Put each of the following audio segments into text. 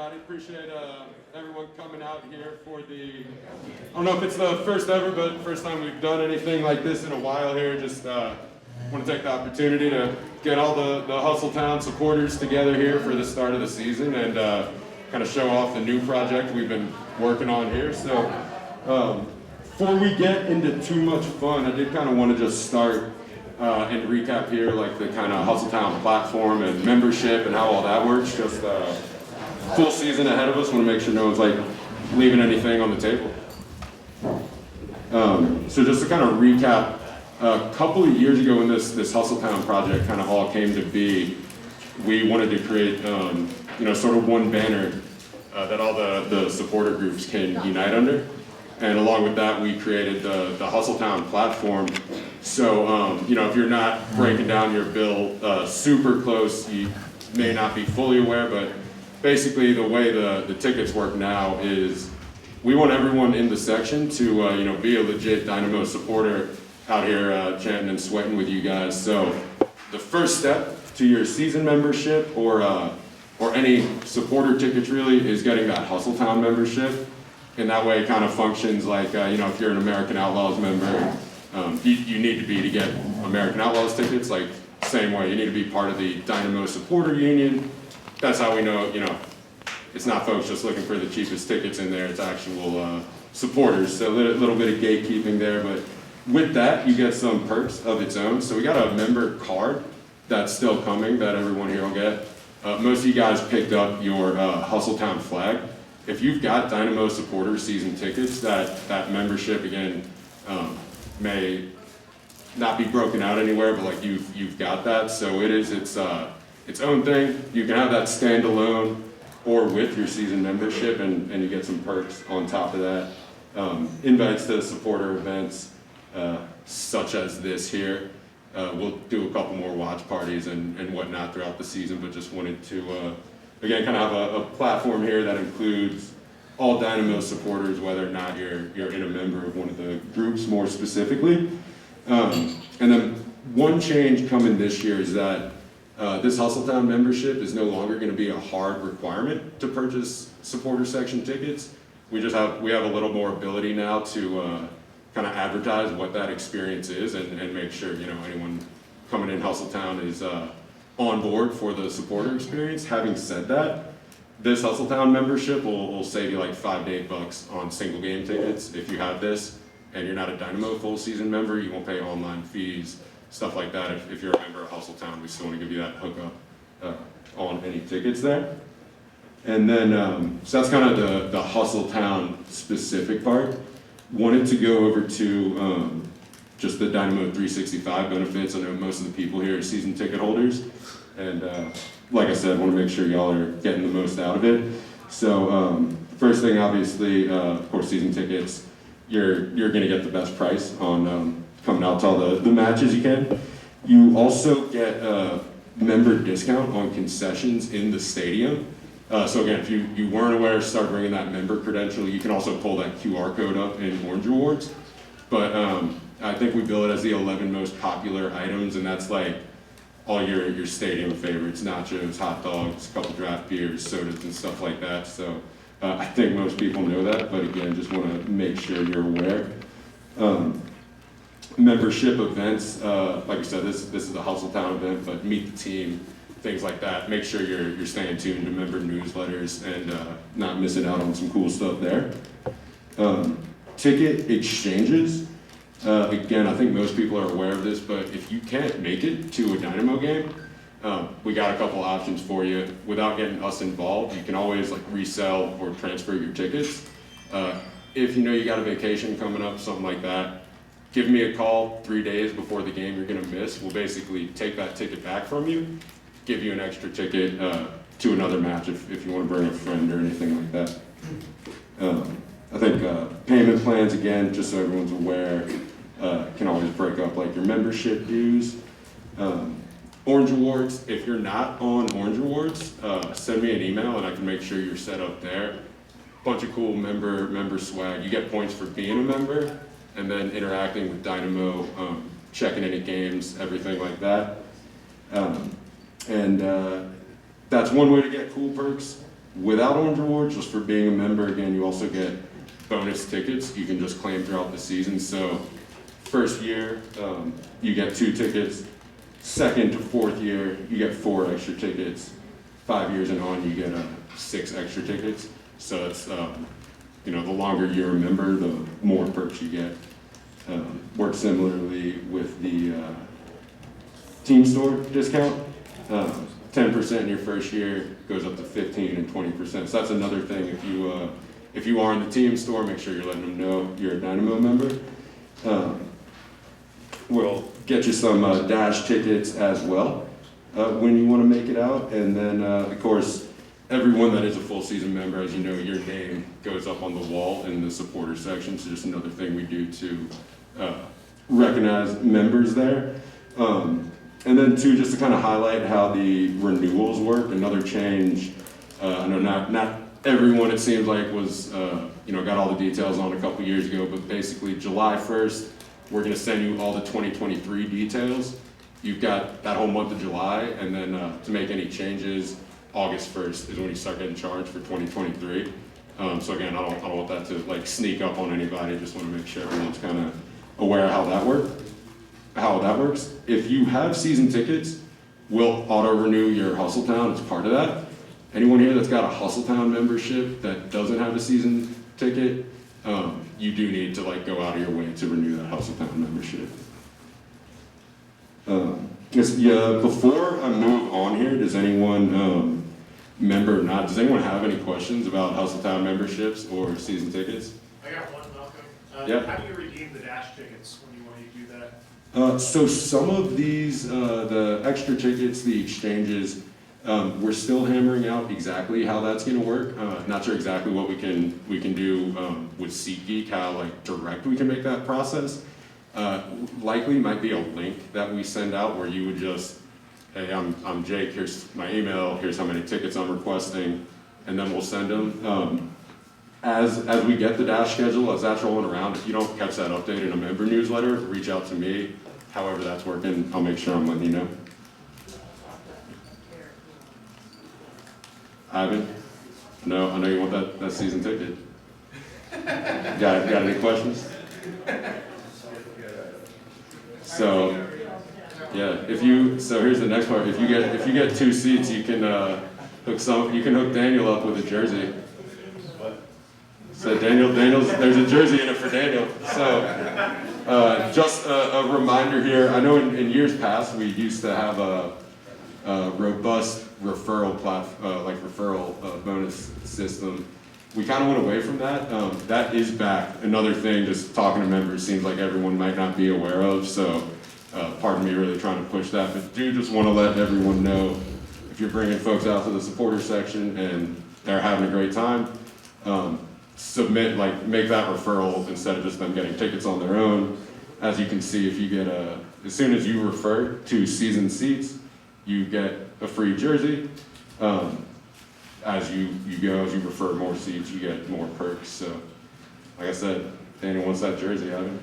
everybody. Appreciate everyone coming out here for I don't know if it's the first ever, but first time we've done anything like this in a while here. Just want to take the opportunity to get all the Hustle Town supporters together here for the start of the season and kind of show off the new project we've been working on here. So before we get into too much fun, I did kind of want to just start and recap here like the kind of Hustle Town platform and membership and how all that works. Just full season ahead of us. Want to make sure no one's like leaving anything on the table. So just to kind of recap, a couple of years ago when this Hustle Town project kind of all came to be, we wanted to create sort of one banner that all the supporter groups can unite under. And along with that, we created the Hustle Town platform. So, if you're not breaking down your bill super close, you may not be fully aware, but basically the way the tickets work now is we want everyone in the section to, be a legit Dynamo supporter out here chanting and sweating with you guys. So the first step to your season membership or any supporter tickets really is getting that Hustle Town membership. And that way it kind of functions like, if you're an American Outlaws member, you need to be to get American Outlaws tickets, like same way. You need to be part of the Dynamo supporter union. That's how we know, it's not folks just looking for the cheapest tickets in there, it's actual supporters. So a little bit of gatekeeping there, but with that, you get some perks of its own. So we got a member card that's still coming that everyone here will get. Most of you guys picked up your Hustle Town flag. If you've got Dynamo supporter season tickets, that membership again may not be broken out anywhere, but like you've got that. So it is its own thing. You can have that standalone or with your season membership, and you get some perks on top of that. Invites to supporter events such as this here. We'll do a couple more watch parties and whatnot throughout the season, but just wanted to again, kind of have a platform here that includes all Dynamo supporters, whether or not you're in a member of one of the groups more specifically. And then one change coming this year is that this Hustle Town membership is no longer going to be a hard requirement to purchase supporter section tickets. We have a little more ability now to kind of advertise what that experience is and make sure anyone coming in Hustle Town is on board for the supporter experience. Having said that, this Hustle Town membership will save you like $5 to $8 on single game tickets. If you have this and you're not a Dynamo full season member, you won't pay online fees, stuff like that. If you're a member of Hustle Town, we still want to give you that hookup on any tickets there. And then, so that's kind of the Hustle Town specific part. Wanted to go over to just the Dynamo 365 benefits. I know most of the people here are season ticket holders. And like I said, I want to make sure y'all are getting the most out of it. So first thing, obviously, of course, season tickets, you're going to get the best price on coming out to all the matches you can. You also get a member discount on concessions in the stadium. So again, if you weren't aware, start bringing that member credential. You can also pull that QR code up in Orange Rewards. But I think we bill it as the 11 most popular items, and that's like all your stadium favorites, nachos, hot dogs, a couple draft beers, sodas, and stuff like that. So I think most people know that, but again, just want to make sure you're aware. Membership events, like I said, this is a Hustle Town event, but meet the team, things like that. Make sure you're staying tuned to member newsletters and not missing out on some cool stuff there. Ticket exchanges. Again, I think most people are aware of this, but if you can't make it to a Dynamo game, we got a couple options for you. Without getting us involved, you can always like resell or transfer your tickets. If you got a vacation coming up, something like that, give me a call 3 days before the game you're gonna miss. We'll basically take that ticket back from you, give you an extra ticket to another match if you want to bring a friend or anything like that. I think payment plans, again, just so everyone's aware, can always break up like your membership dues. Orange Rewards, if you're not on Orange Rewards, send me an email and I can make sure you're set up there. Bunch of cool member swag. You get points for being a member and then interacting with Dynamo, checking any games, everything like that. And that's one way to get cool perks. Without Orange Rewards, just for being a member, again, you also get bonus tickets you can just claim throughout the season. So first year, you get 2 tickets. Second to fourth year, you get 4 extra tickets. 5 years and on, you get 6 extra tickets. So it's, the longer you're a member, the more perks you get. Works similarly with the team store discount. 10% in your first year goes up to 15 and 20%. So that's another thing. If you are in the team store, make sure you're letting them know you're a Dynamo member. We'll get you some Dash tickets as well when you want to make it out. And then, of course, everyone that is a full season member, as you know, your name goes up on the wall in the supporter section. So just another thing we do to recognize members there. And then too, just to kind of highlight how the renewals work, another change, I know not everyone, it seems like, was, got all the details on a couple years ago, but basically July 1st, we're gonna send you all the 2023 details. You've got that whole month of July, and then to make any changes, August 1st is when you start getting charged for 2023. So again, I don't want that to like sneak up on anybody, just wanna make sure everyone's kind of aware of how that works. If you have season tickets, we'll auto-renew your Hustle Town as part of that. Anyone here that's got a Hustle Town membership that doesn't have a season ticket, you do need to like go out of your way to renew that Hustle Town membership. Before I move on here, does anyone, member or not, does anyone have any questions about Hustle Town memberships or season tickets? I got one, Malcom. Yeah. How do you redeem the Dash tickets when you want to do that? So some of these, the extra tickets, the exchanges, we're still hammering out exactly how that's going to work. Not sure exactly what we can do with SeatGeek, how like direct we can make that process. Likely might be a link that we send out where you would just, hey, I'm Jake. Here's my email. Here's how many tickets I'm requesting, and then we'll send them. As we get the Dash schedule, as that's rolling around, if you don't catch that update in a member newsletter, reach out to me. However that's working, I'll make sure I'm letting you know. Ivan? No, I know you want that season ticket. Got any questions? So, yeah, so here's the next part. If you get 2 seats, you can hook Daniel up with a jersey. So there's a jersey in it for Daniel. So just a reminder here, I know in years past we used to have a robust referral bonus system. We kind of went away from that. That is back. Another thing, just talking to members, seems like everyone might not be aware of. So pardon me really trying to push that, but do just want to let everyone know if you're bringing folks out to the supporter section and they're having a great time, make that referral instead of just them getting tickets on their own. As you can see, if you get as soon as you refer to season seats, you get a free jersey. As you refer more seats, you get more perks. So, like I said, Daniel wants that jersey, Ivan.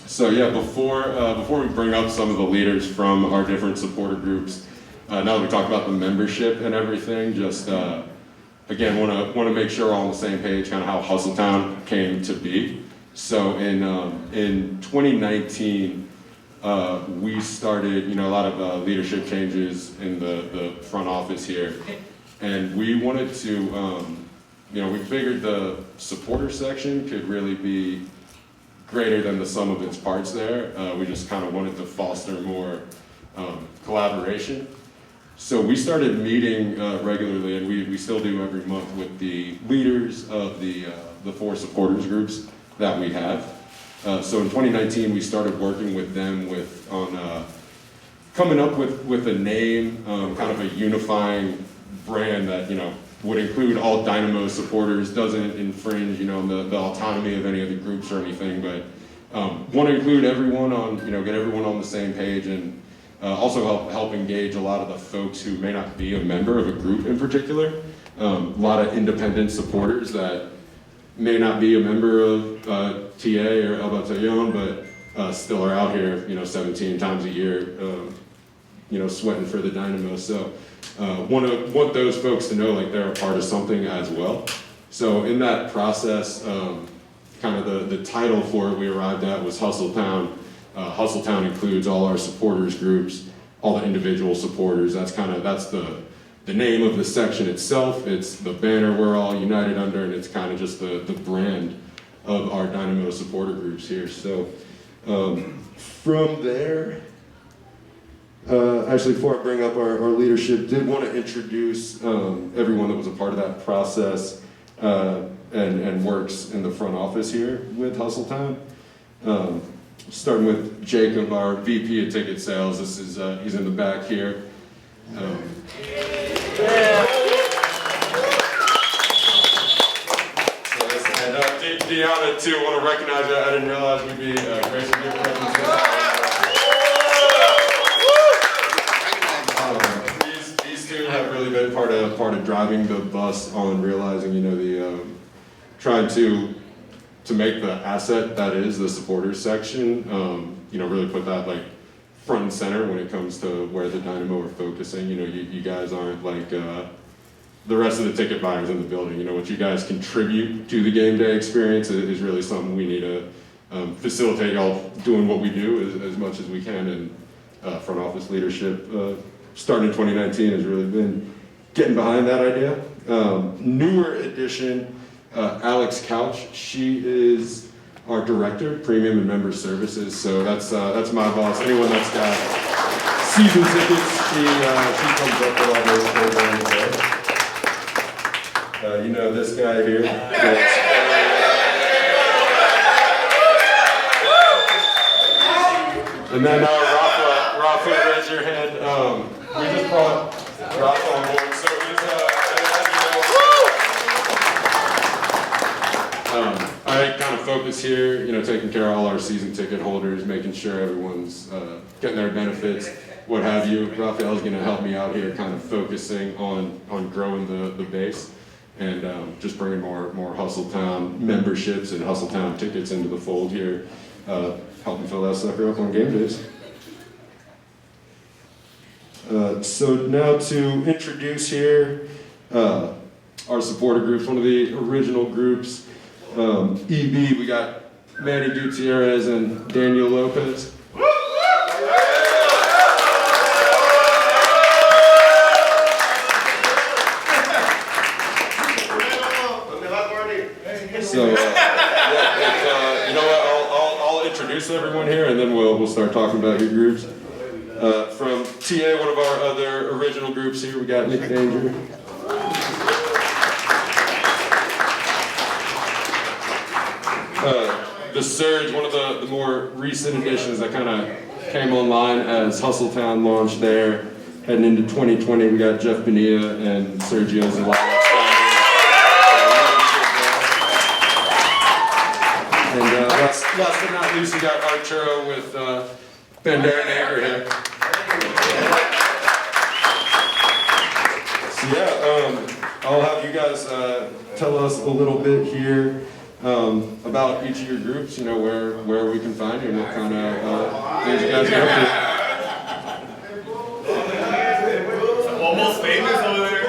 So yeah, before we bring up some of the leaders from our different supporter groups, now that we talked about the membership and everything, just again want to make sure we're all on the same page, kind of how Hustle Town came to be. So in 2019, we started a lot of leadership changes in the front office here, and we wanted to we figured the supporter section could really be greater than the sum of its parts there. We just kind of wanted to foster more collaboration. So we started meeting regularly, and we still do every month with the leaders of the 4 supporters groups that we have. So in 2019, we started working with them on coming up with a name, kind of a unifying brand that would include all Dynamo supporters, doesn't infringe the autonomy of any of the groups or anything, but want to include everyone on get everyone on the same page, and also help engage a lot of the folks who may not be a member of a group in particular. A lot of independent supporters that may not be a member of TA or El Batallon, but still are out here 17 times a year sweating for the Dynamo. So want those folks to know like they're a part of something as well. So in that process, kind of the title for it we arrived at was Hustle Town. Hustle Town includes all our supporters groups, all the individual supporters. That's the name of the section itself. It's the banner we're all united under, and it's kind of just the brand of our Dynamo supporter groups here. So from there, actually before I bring up our leadership, did want to introduce everyone that was a part of that process and works in the front office here with Hustle Town. Starting with Jacob, our VP of ticket sales. This is he's in the back here. And Deanna too. Want to recognize that. I didn't realize we'd be gracing your presence. These two have really been part of driving the bus on realizing, the trying to make the asset that is the supporters section, really put that like front and center when it comes to where the Dynamo are focusing. You guys aren't like the rest of the ticket buyers in the building. What you guys contribute to the game day experience is really something we need to facilitate y'all doing what we do as much as we can. And front office leadership, starting in 2019, has really been getting behind that idea. Newer addition, Alex Couch. She is our director, premium and member services. So that's my boss. Anyone that's got season tickets, she comes up with all those programs there. This guy here. And then Rafa, raise your hand. We just brought Rafa on board. So I kind of focus here, taking care of all our season ticket holders, making sure everyone's getting their benefits, what have you. Raphael's going to help me out here, kind of focusing on growing the base and just bringing more Hustle Town memberships and Hustle Town tickets into the fold here, helping fill that sucker up on game days. So now to introduce here our supporter groups, one of the original groups. EB, we got Manny Gutierrez and Daniel Lopez. So, I'll introduce everyone here, and then we'll start talking about your groups. From TA, one of our other original groups here, we got Nick Danger. The Surge, one of the more recent additions that kind of came online as Hustle Town launched there. Heading into 2020, we got Jeff Bonilla and Sergio Zalala. And last but not least, we got Arturo with Bandera Negra here. So yeah, I'll have you guys tell us a little bit here about each of your groups, where we can find you and what kind of things you guys get up to. Almost famous over there.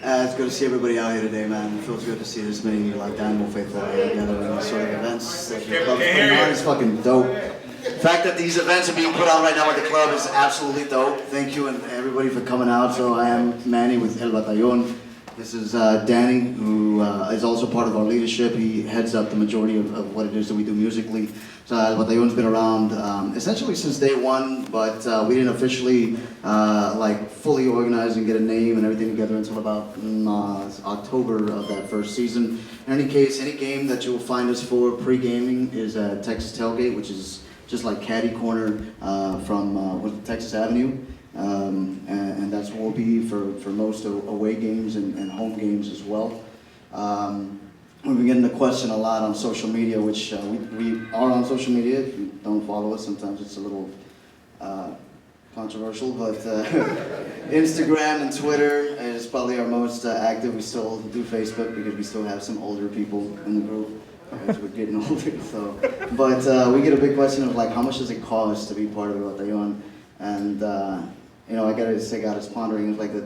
It's good to see everybody out here today, man. It feels good to see this many Dynamo faithful out here together in these sort of events that your club's putting on. It's fucking dope. The fact that these events are being put on right now at the club is absolutely dope. Thank you and everybody for coming out. So I am Manny with El Batallón. This is Danny, who is also part of our leadership. He heads up the majority of what it is that we do musically. So El Batallón's been around essentially since day one, but we didn't officially fully organize and get a name and everything together until about October of that first season. In any case, any game that you'll find us for pre-gaming is at Texas Tailgate, which is just like caddy corner from Texas Avenue. And that's what we'll be for most away games and home games as well. We've been getting the question a lot on social media, which we are on social media. If you don't follow us, sometimes it's a little controversial, but Instagram and Twitter is probably our most active. We still do Facebook because we still have some older people in the group. as we're getting older. So, but we get a big question of like, how much does it cost to be part of the Batallón? And you know, I got us pondering. It's like I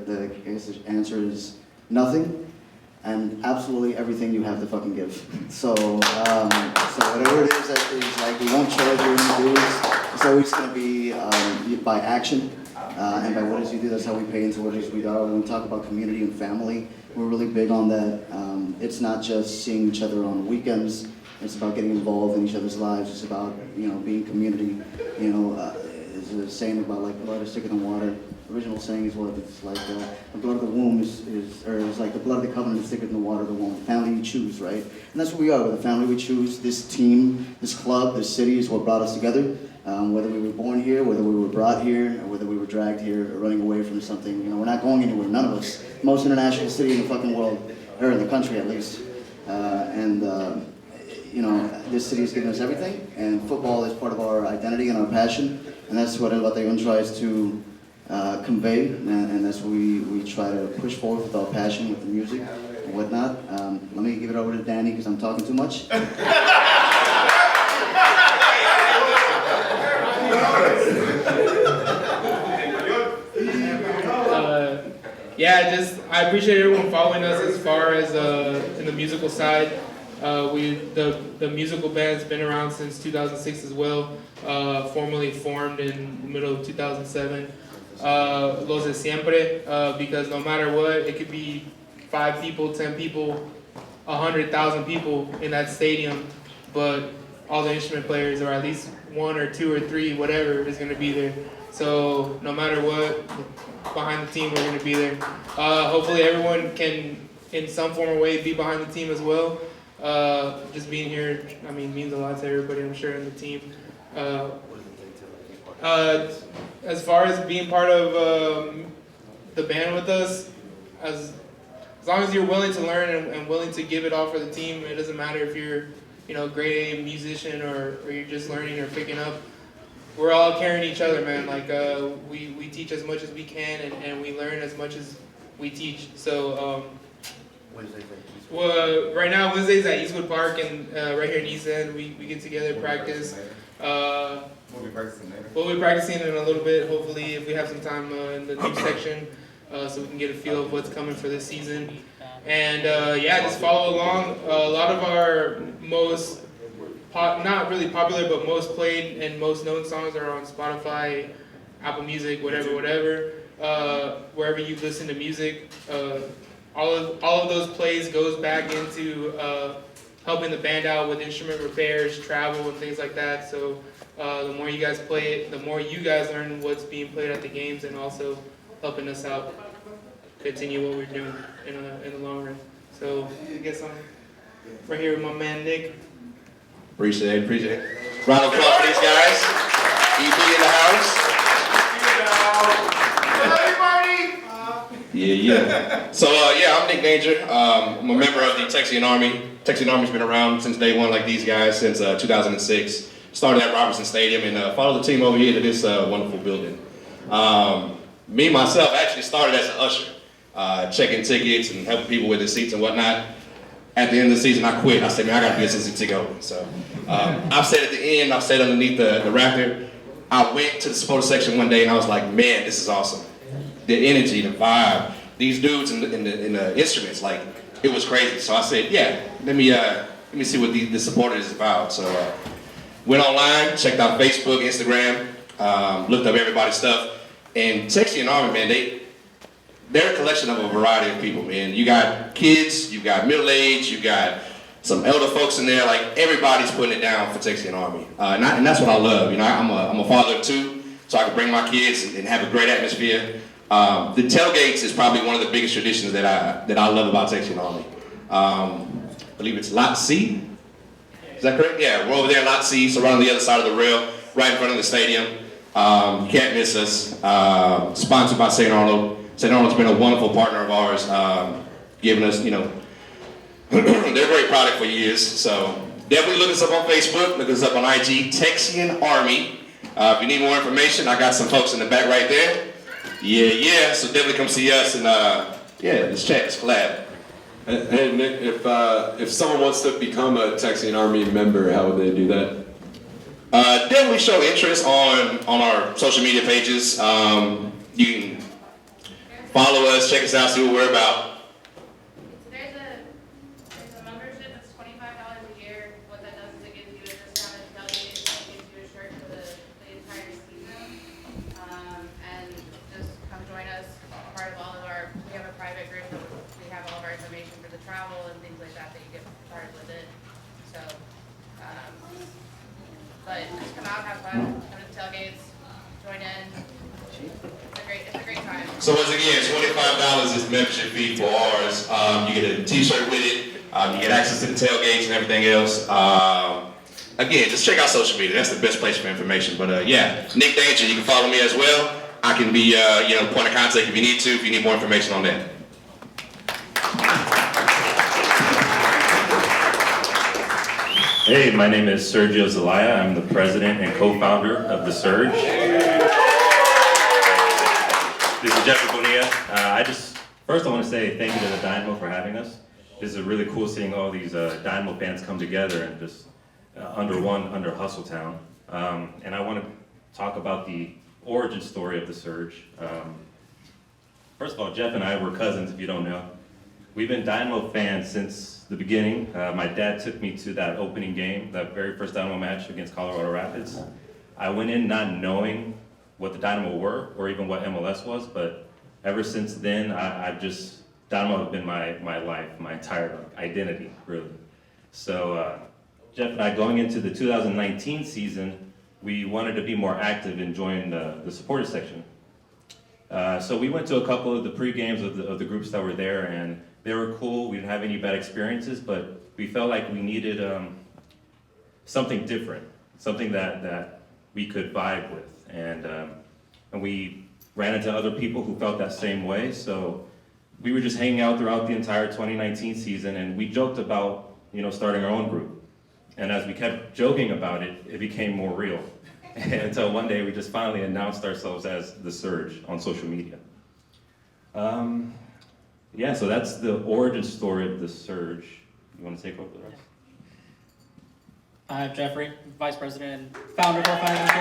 guess the answer is nothing. And absolutely everything you have to fucking give. So, so whatever it is that is like, we won't charge you any dues. It's always going to be by action and by what it is you do. That's how we pay into what it is we do. When we talk about community and family, we're really big on that. It's not just seeing each other on weekends. It's about getting involved in each other's lives. It's about, you know, being community. You know, there's a saying about like blood is thicker than water. Original saying is what it's like the blood of the womb is like the blood of the covenant is thicker than the water of the womb. Family you choose, right? And that's what we are. We're the family we choose. This team, this club, this city is what brought us together. Whether we were born here, whether we were brought here, or whether we were dragged here or running away from something, you know, we're not going anywhere. None of us. Most international city in the fucking world, or in the country at least. You know, this city has given us everything, and football is part of our identity and our passion, and that's what El Batallón tries to convey, and that's what we try to push forward with our passion, with the music and whatnot. Let me give it over to Danny because I'm talking too much. I appreciate everyone following us as far as in the musical side. The musical band's been around since 2006 as well, formally formed in the middle of 2007. Los de siempre, because no matter what, it could be 5 people, 10 people, 100,000 people in that stadium, but all the instrument players, or at least 1 or 2 or 3, whatever, is going to be there. So no matter what, behind the team, we're going to be there. Hopefully everyone can, in some form or way, be behind the team as well. Just being here, I mean, means a lot to everybody, I'm sure, in the team. As far as being part of the band with us, as long as you're willing to learn and willing to give it all for the team, it doesn't matter if you're, you know, grade A musician or you're just learning or picking up. We're all carrying each other, man. Like we teach as much as we can, and we learn as much as we teach. So well, right now Wednesdays at Eastwood Park, and right here in East End, we get together, practice. We'll be practicing later. We'll be practicing in a little bit, hopefully, if we have some time in the new section, so we can get a feel of what's coming for this season. And yeah, just follow along. A lot of our most, not really popular, but most played and most known songs are on Spotify, Apple Music, whatever. Wherever you listen to music, all of those plays goes back into helping the band out with instrument repairs, travel, and things like that. So the more you guys play it, the more you guys learn what's being played at the games, and also helping us out continue what we're doing in the long run. So I guess I'm right here with my man Nick. Appreciate it. Round of applause for these guys. EP in the house. Yeah. So I'm Nick Danger. I'm a member of the Texian Army. Texian Army's been around since day one, like these guys, since 2006. Started at Robertson Stadium and followed the team over here to this wonderful building. Me, myself, actually started as an usher, checking tickets and helping people with the seats and whatnot. At the end of the season, I quit. I said, man, I got to be a season ticket holder. So I've sat at the end, I've sat underneath the rafter. I went to the supporter section one day and I was like, man, this is awesome. The energy, the vibe, these dudes in the instruments, like, it was crazy. So I said, yeah, let me see what the supporters is about. So went online, checked out Facebook, Instagram, looked up everybody's stuff, and Texian Army, man, they're a collection of a variety of people, man. You got kids, you got middle-aged, you got some elder folks in there. Like, everybody's putting it down for Texian Army, and that's what I love. You know, I'm a father of 2, so I can bring my kids and have a great atmosphere. The tailgates is probably one of the biggest traditions that I love about Texian Army. I believe it's Lot C. Is that correct? Yeah, we're over there in Lot C, so right on the other side of the rail, right in front of the stadium. You can't miss us. Sponsored by St. Arnold. St. Arnold's been a wonderful partner of ours, giving us, you know, they're a great product for years. So definitely look us up on Facebook, look us up on IG, Texian Army. If you need more information, I got some folks in the back right there. Yeah. So definitely come see us and yeah, let's chat, let's collab. Hey Nick, if someone wants to become a Texian Army member, how would they do that? Definitely show interest on our social media pages. You can follow us, check us out, see what we're about. There's a membership that's $25 a year. What that does is it gives you a discount at tailgate, and it gives you a shirt for the entire season. And just come join us. Part of all of we have a private group. We have all of our information for the travel and things like that you get started with it. So, but just come out, have fun, come to the tailgates, join in. It's a great time. So once again, $25 is the membership fee for ours. You get a t-shirt with it. You get access to the tailgates and everything else. Again, just check out social media. That's the best place for information. But yeah, Nick Danger, you can follow me as well. I can be point of contact if you need more information on that. Hey, my name is Sergio Zelaya. I'm the president and co-founder of The Surge. This is Jeffrey Bonilla. First I want to say thank you to the Dynamo for having us. This is really cool seeing all these Dynamo fans come together and just under Hustle Town. And I want to talk about the origin story of The Surge. First of all, Jeff and I were cousins, if you don't know. We've been Dynamo fans since the beginning. My dad took me to that opening game, that very first Dynamo match against Colorado Rapids. I went in not knowing what the Dynamo were or even what MLS was, but ever since then, Dynamo have been my life, my entire identity, really. So Jeff and I, going into the 2019 season, we wanted to be more active and join the supporters section. So we went to a couple of the pre-games of the groups that were there, and they were cool. We didn't have any bad experiences, but we felt like we needed something different, something that we could vibe with. And we ran into other people who felt that same way, so we were just hanging out throughout the entire 2019 season, and we joked about, starting our own group. And as we kept joking about it, it became more real. Until one day we just finally announced ourselves as The Surge on social media. Yeah, so that's the origin story of The Surge. You want to take over the rest? I'm Jeffrey, Vice President and founder, co-founder of The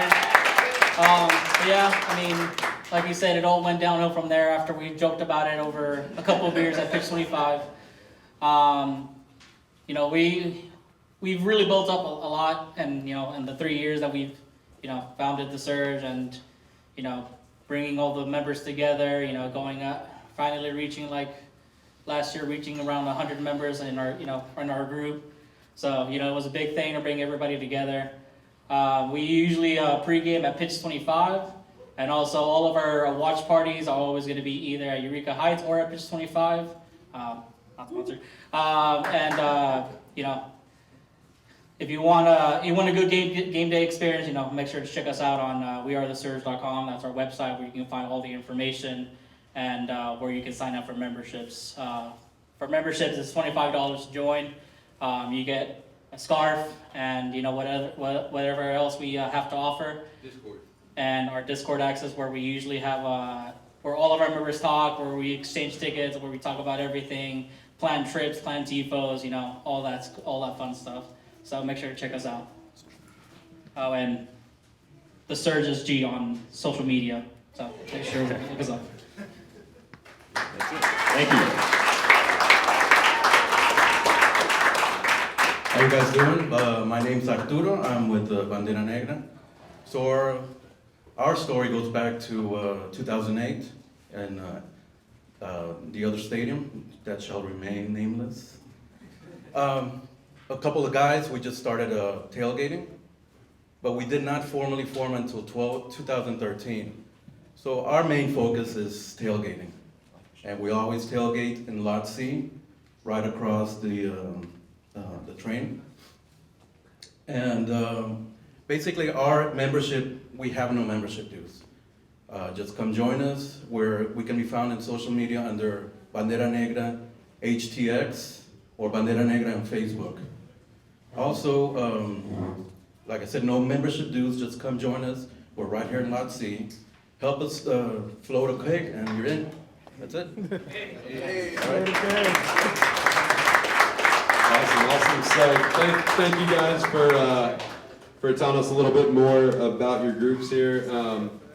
Surge. Like you said, it all went downhill from there after we joked about it over a couple of beers at Pitch 25. We've really built up a lot, and in the 3 years that we've founded The Surge, and bringing all the members together, going up, finally reaching, like last year, reaching around 100 members in our group. So it was a big thing to bring everybody together. We usually pregame at Pitch 25, and also all of our watch parties are always going to be either at Eureka Heights or at Pitch 25. Not sponsored. If you want a good game day experience, make sure to check us out on wearethesurge.com. That's our website where you can find all the information and where you can sign up for memberships. For memberships, it's $25 to join. You get a scarf and whatever else we have to offer. Discord. And our Discord access, where we usually have where all of our members talk, where we exchange tickets, where we talk about everything, plan trips, plan tifos, all that fun stuff. So make sure to check us out. Oh, and The Surge is G on social media. So make sure to look us up. Thank you. How you guys doing? My name's Arturo. I'm with Bandera Negra. So our story goes back to 2008 and the other stadium that shall remain nameless. A couple of guys, we just started tailgating, but we did not formally form until 2013. So our main focus is tailgating. And we always tailgate in Lot C, right across the train. And basically our membership, we have no membership dues. Just come join us, where we can be found in social media under Bandera Negra HTX or Bandera Negra on Facebook. Also, like I said, no membership dues, just come join us. We're right here in Lot C. Help us float a keg and you're in. That's it. Hey. All right. Awesome. So thank you guys for telling us a little bit more about your groups here.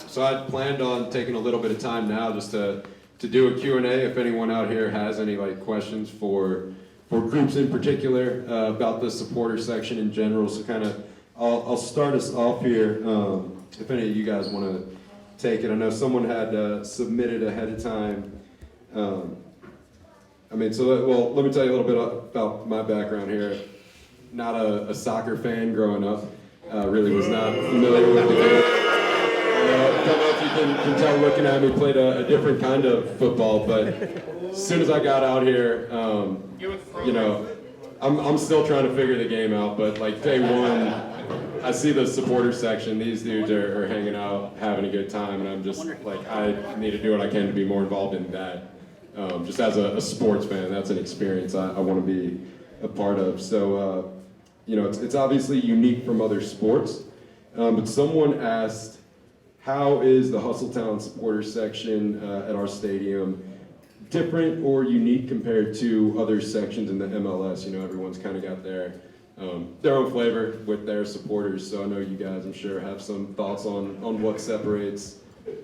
So I planned on taking a little bit of time now just to do a Q&A if anyone out here has any questions for groups in particular about the supporter section in general. So kind of I'll start us off here. If any of you guys want to take it, I know someone had submitted ahead of time. Let me tell you a little bit about my background here. Not a soccer fan growing up. Really was not familiar with the game. I don't know if you can tell looking at me, played a different kind of football, but as soon as I got out here, I'm still trying to figure the game out, but day one, I see the supporter section, these dudes are hanging out, having a good time, and I'm just I need to do what I can to be more involved in that. Just as a sports fan, that's an experience I want to be a part of. So, it's obviously unique from other sports, but someone asked, how is the Hustle Town supporter section at our stadium different or unique compared to other sections in the MLS? Everyone's kind of got their own flavor with their supporters, so I know you guys, I'm sure, have some thoughts on what separates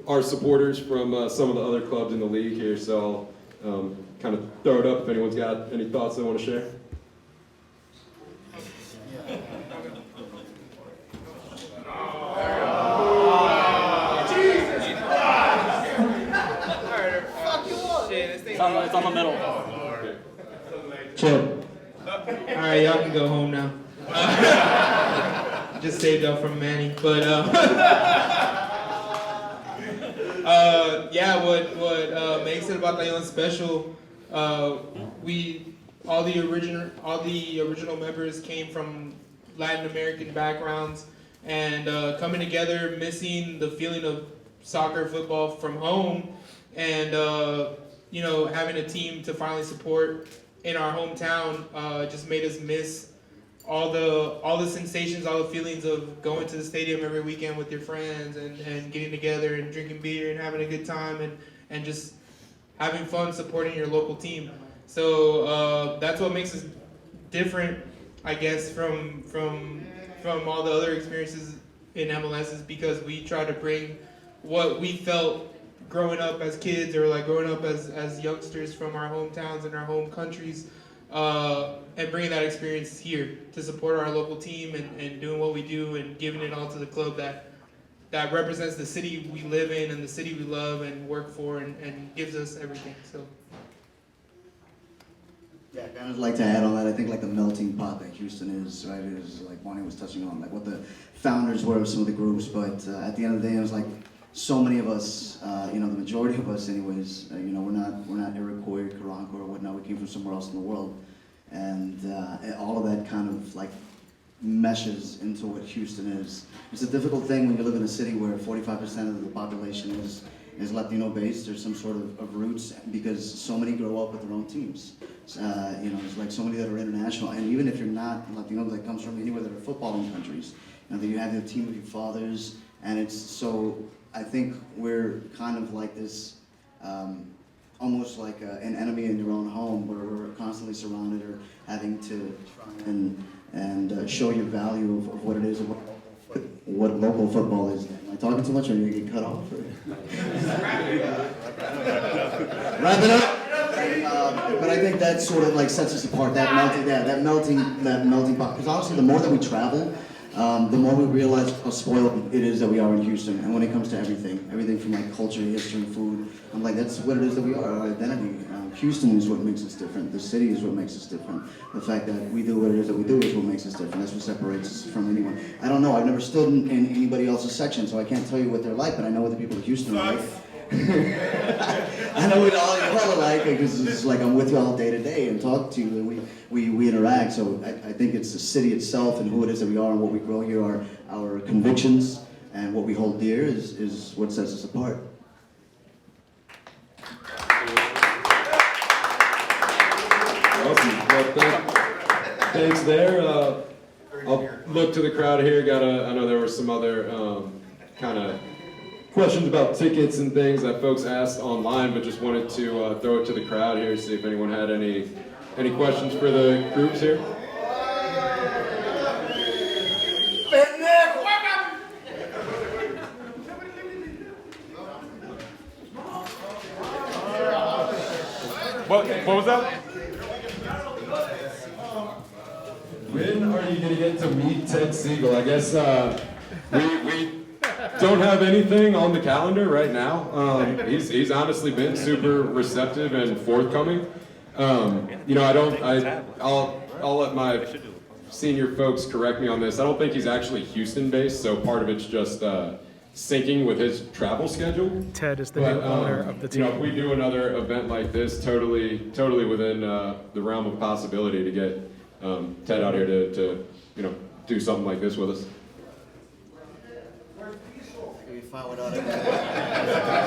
our supporters from some of the other clubs in the league here, so I'll kind of throw it up if anyone's got any thoughts they want to share. It's on the middle. Chill. Alright, y'all can go home now. Just saved up from Manny. But what makes it about Tayon special, all the original members came from Latin American backgrounds, and coming together, missing the feeling of soccer, football from home, and having a team to finally support in our hometown just made us miss all the sensations, all the feelings of going to the stadium every weekend with your friends and getting together and drinking beer and having a good time and just having fun supporting your local team. So that's what makes us different, I guess, from all the other experiences in MLS, is because we try to bring what we felt growing up as kids, or growing up as youngsters from our hometowns and our home countries, and bringing that experience here to support our local team and doing what we do and giving it all to the club that represents the city we live in and the city we love and work for and gives us everything. So. Yeah, I kind of like to add on that. I think the melting pot that Houston is, right, is Bonnie was touching on, what the founders were of some of the groups, but at the end of the day, it was so many of us, the majority of us anyways, we're not Iroquois or Karanka or whatnot, we came from somewhere else in the world. And all of that kind of meshes into what Houston is. It's a difficult thing when you live in a city where 45% of the population is Latino based. There's some sort of roots, because so many grow up with their own teams. There's so many that are international, and even if you're not Latino, that comes from anywhere that are footballing countries, that you have the team of your fathers, and it's so. I think we're kind of like this, almost like an enemy in your own home, where we're constantly surrounded or having to try and show your value of what it is and what local football is. Am I talking too much, or are you gonna get cut off? Wrap it up. But I think that sort of sets us apart. That melting pot. Because honestly, the more that we travel, the more we realize how spoiled it is that we are in Houston. And when it comes to everything from culture, history, food, I'm that's what it is that we are, our identity. Houston is what makes us different. The city is what makes us different. The fact that we do what it is that we do is what makes us different. That's what separates us from anyone. I don't know, I've never stood in anybody else's section, so I can't tell you what they're like, but I know what the people of Houston are like. I know what all y'all are like, because it's I'm with you all day to day and talk to you, and we interact. So I think it's the city itself and who it is that we are and what we grow here, our convictions and what we hold dear is what sets us apart. Awesome. Well, thanks there. I'll look to the crowd here. I know there were some other kind of questions about tickets and things that folks asked online, but just wanted to throw it to the crowd here, see if anyone had any Any questions for the groups here? What was that? When are you gonna get to meet Ted Siegel? I guess we don't have anything on the calendar right now. He's honestly been super receptive and forthcoming. You know, I'll let my senior folks correct me on this. I don't think he's actually Houston based, so part of it's just syncing with his travel schedule. Ted is the new owner of the team. You know, if we do another event like this, totally within the realm of possibility to get Ted out here to you know, do something like this with us.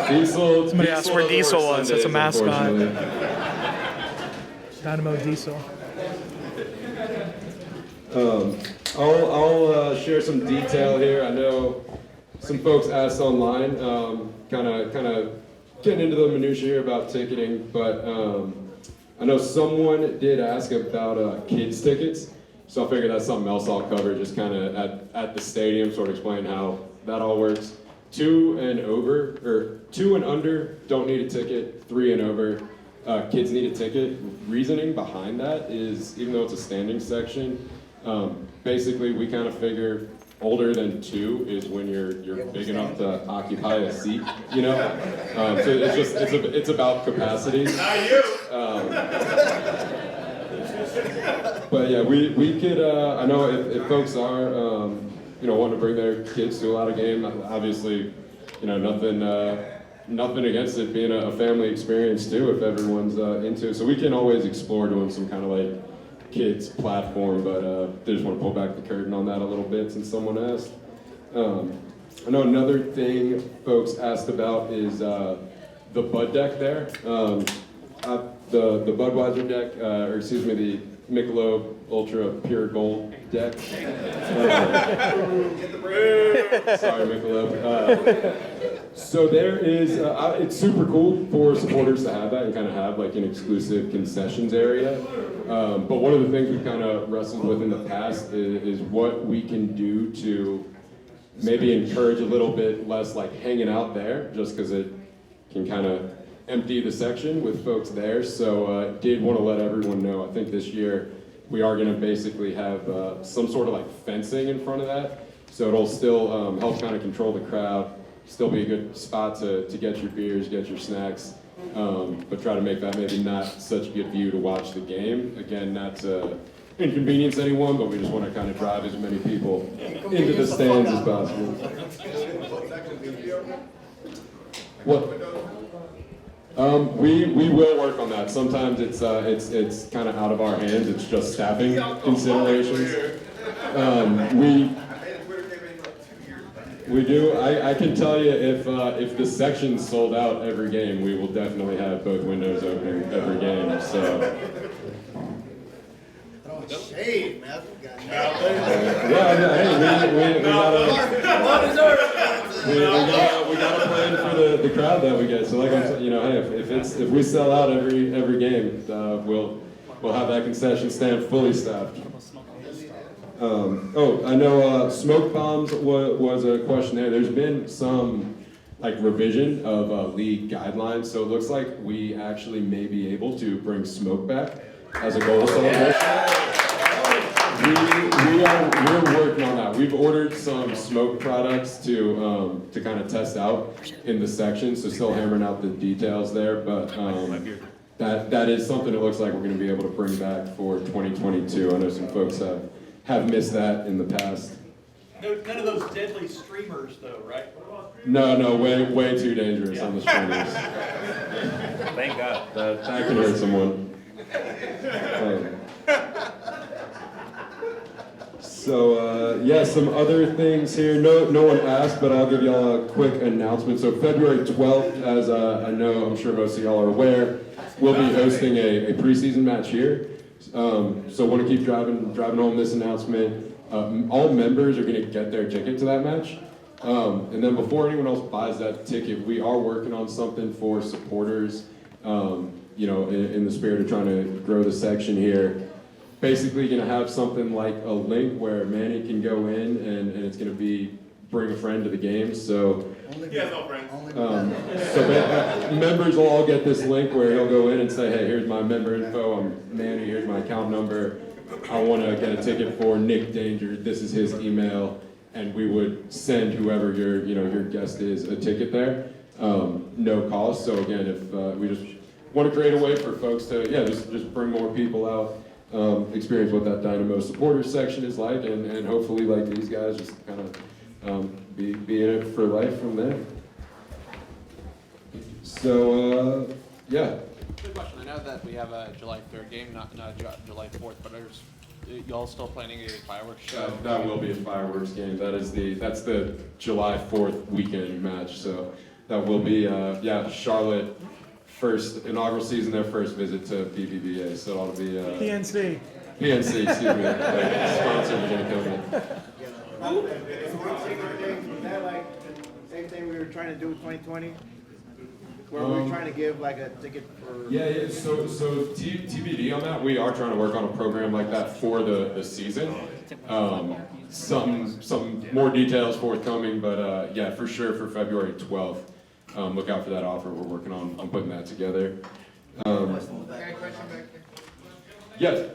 Diesel. Somebody asked where Diesel was. That's a mascot. Dynamo Diesel. I'll share some detail here. I know some folks asked online, kind of getting into the minutiae here about ticketing, but I know someone did ask about kids tickets, so I figured that's something else I'll cover, just kind of at the stadium, sort of explain how that all works. 2 and under don't need a ticket. 3 and over, kids need a ticket. Reasoning behind that is, even though it's a standing section, basically we kind of figure older than 2 is when you're big enough to occupy a seat, you know? So it's about capacity. But yeah, we could, I know if folks are, you know, wanting to bring their kids to a lot of game, obviously, you know, nothing against it being a family experience too, if everyone's into it. So we can always explore doing some kind of like kids platform, but they just want to pull back the curtain on that a little bit since someone asked. I know another thing folks asked about is the Bud deck there. The Budweiser deck, or excuse me, the Michelob Ultra Pure Gold deck. Sorry, Michelob. So there is, it's super cool for supporters to have that and kind of have like an exclusive concessions area. But one of the things we've kind of wrestled with in the past is what we can do to maybe encourage a little bit less like hanging out there, just because it can kind of empty the section with folks there. So did want to let everyone know, I think this year we are going to basically have some sort of like fencing in front of that. So it'll still help kind of control the crowd, still be a good spot to get your beers, get your snacks, but try to make that maybe not such a good view to watch the game. Again, not to inconvenience anyone, but we just want to kind of drive as many people into the stands as possible. What? We will work on that. Sometimes it's kind of out of our hands. It's just staffing considerations. We do. I can tell you if the section's sold out every game, we will definitely have both windows open every game. So. Shade, man. We got a plan for the crowd that we get. So like I'm saying, you know, hey, if we sell out every game, we'll have that concession stand fully staffed. I know smoke bombs was a question there. There's been some like revision of league guidelines, so it looks like we actually may be able to bring smoke back as a goal celebration. We're working on that. We've ordered some smoke products to kind of test out in the section, so still hammering out the details there, but that is something it looks like we're going to be able to bring back for 2022. I know some folks have missed that in the past. None of those deadly streamers though, right? No, way too dangerous on the streamers. Thank God. That can hurt someone. So some other things here. No one asked, but I'll give y'all a quick announcement. So February 12th, as I'm sure most of y'all are aware, we'll be hosting a preseason match here. So want to keep driving home this announcement. All members are going to get their ticket to that match. And then before anyone else buys that ticket, we are working on something for supporters. you know, in the spirit of trying to grow the section here, basically going to have something like a link where Manny can go in and it's going to be bring a friend to the game. So, He has no friends. members will all get this link where he'll go in and say, hey, here's my member info. I'm Manny. Here's my account number. I want to get a ticket for Nick Danger. This is his email. And we would send whoever your guest is a ticket there. No cost. So again, if we just want to create a way for folks to, just bring more people out, experience what that Dynamo supporters section is like, and hopefully, like these guys, just kind of be in it for life from there. So, yeah. Good question. I know that we have a July 3rd game, not a July 4th, but y'all still planning a fireworks show? That will be a fireworks game. That's the July 4th weekend match. So that will be, Charlotte first inaugural season, their first visit to BBVA. So it'll be PNC. PNC, excuse me. Sponsor Jay Coleman. Is that like the same thing we were trying to do with 2020? Where we were trying to give like a ticket for... Yeah. So TBD on that. We are trying to work on a program like that for the season. Some more details forthcoming, but yeah, for sure for February 12th. Look out for that offer. We're working on putting that together. Yes.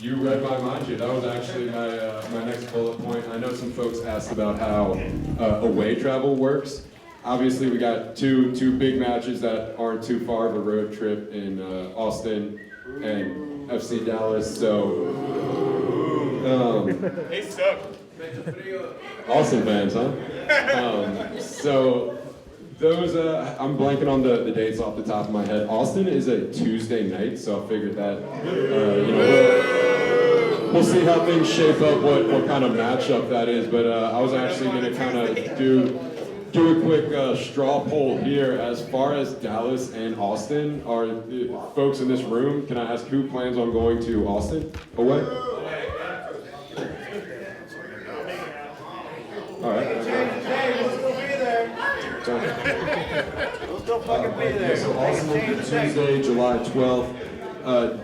You read my mind, Jay. That was actually my next bullet point. I know some folks asked about how away travel works. Obviously, we got two big matches that aren't too far of a road trip in Austin and FC Dallas. So, They suck. Austin fans, huh? So those, I'm blanking on the dates off the top of my head. Austin is a Tuesday night, so I figured that, we'll see how things shape up, what kind of matchup that is. But I was actually going to kind of do a quick straw poll here. As far as Dallas and Austin, are folks in this room, can I ask who plans on going to Austin away? All right. We'll still fucking be there. So Austin will be Tuesday, July 12th.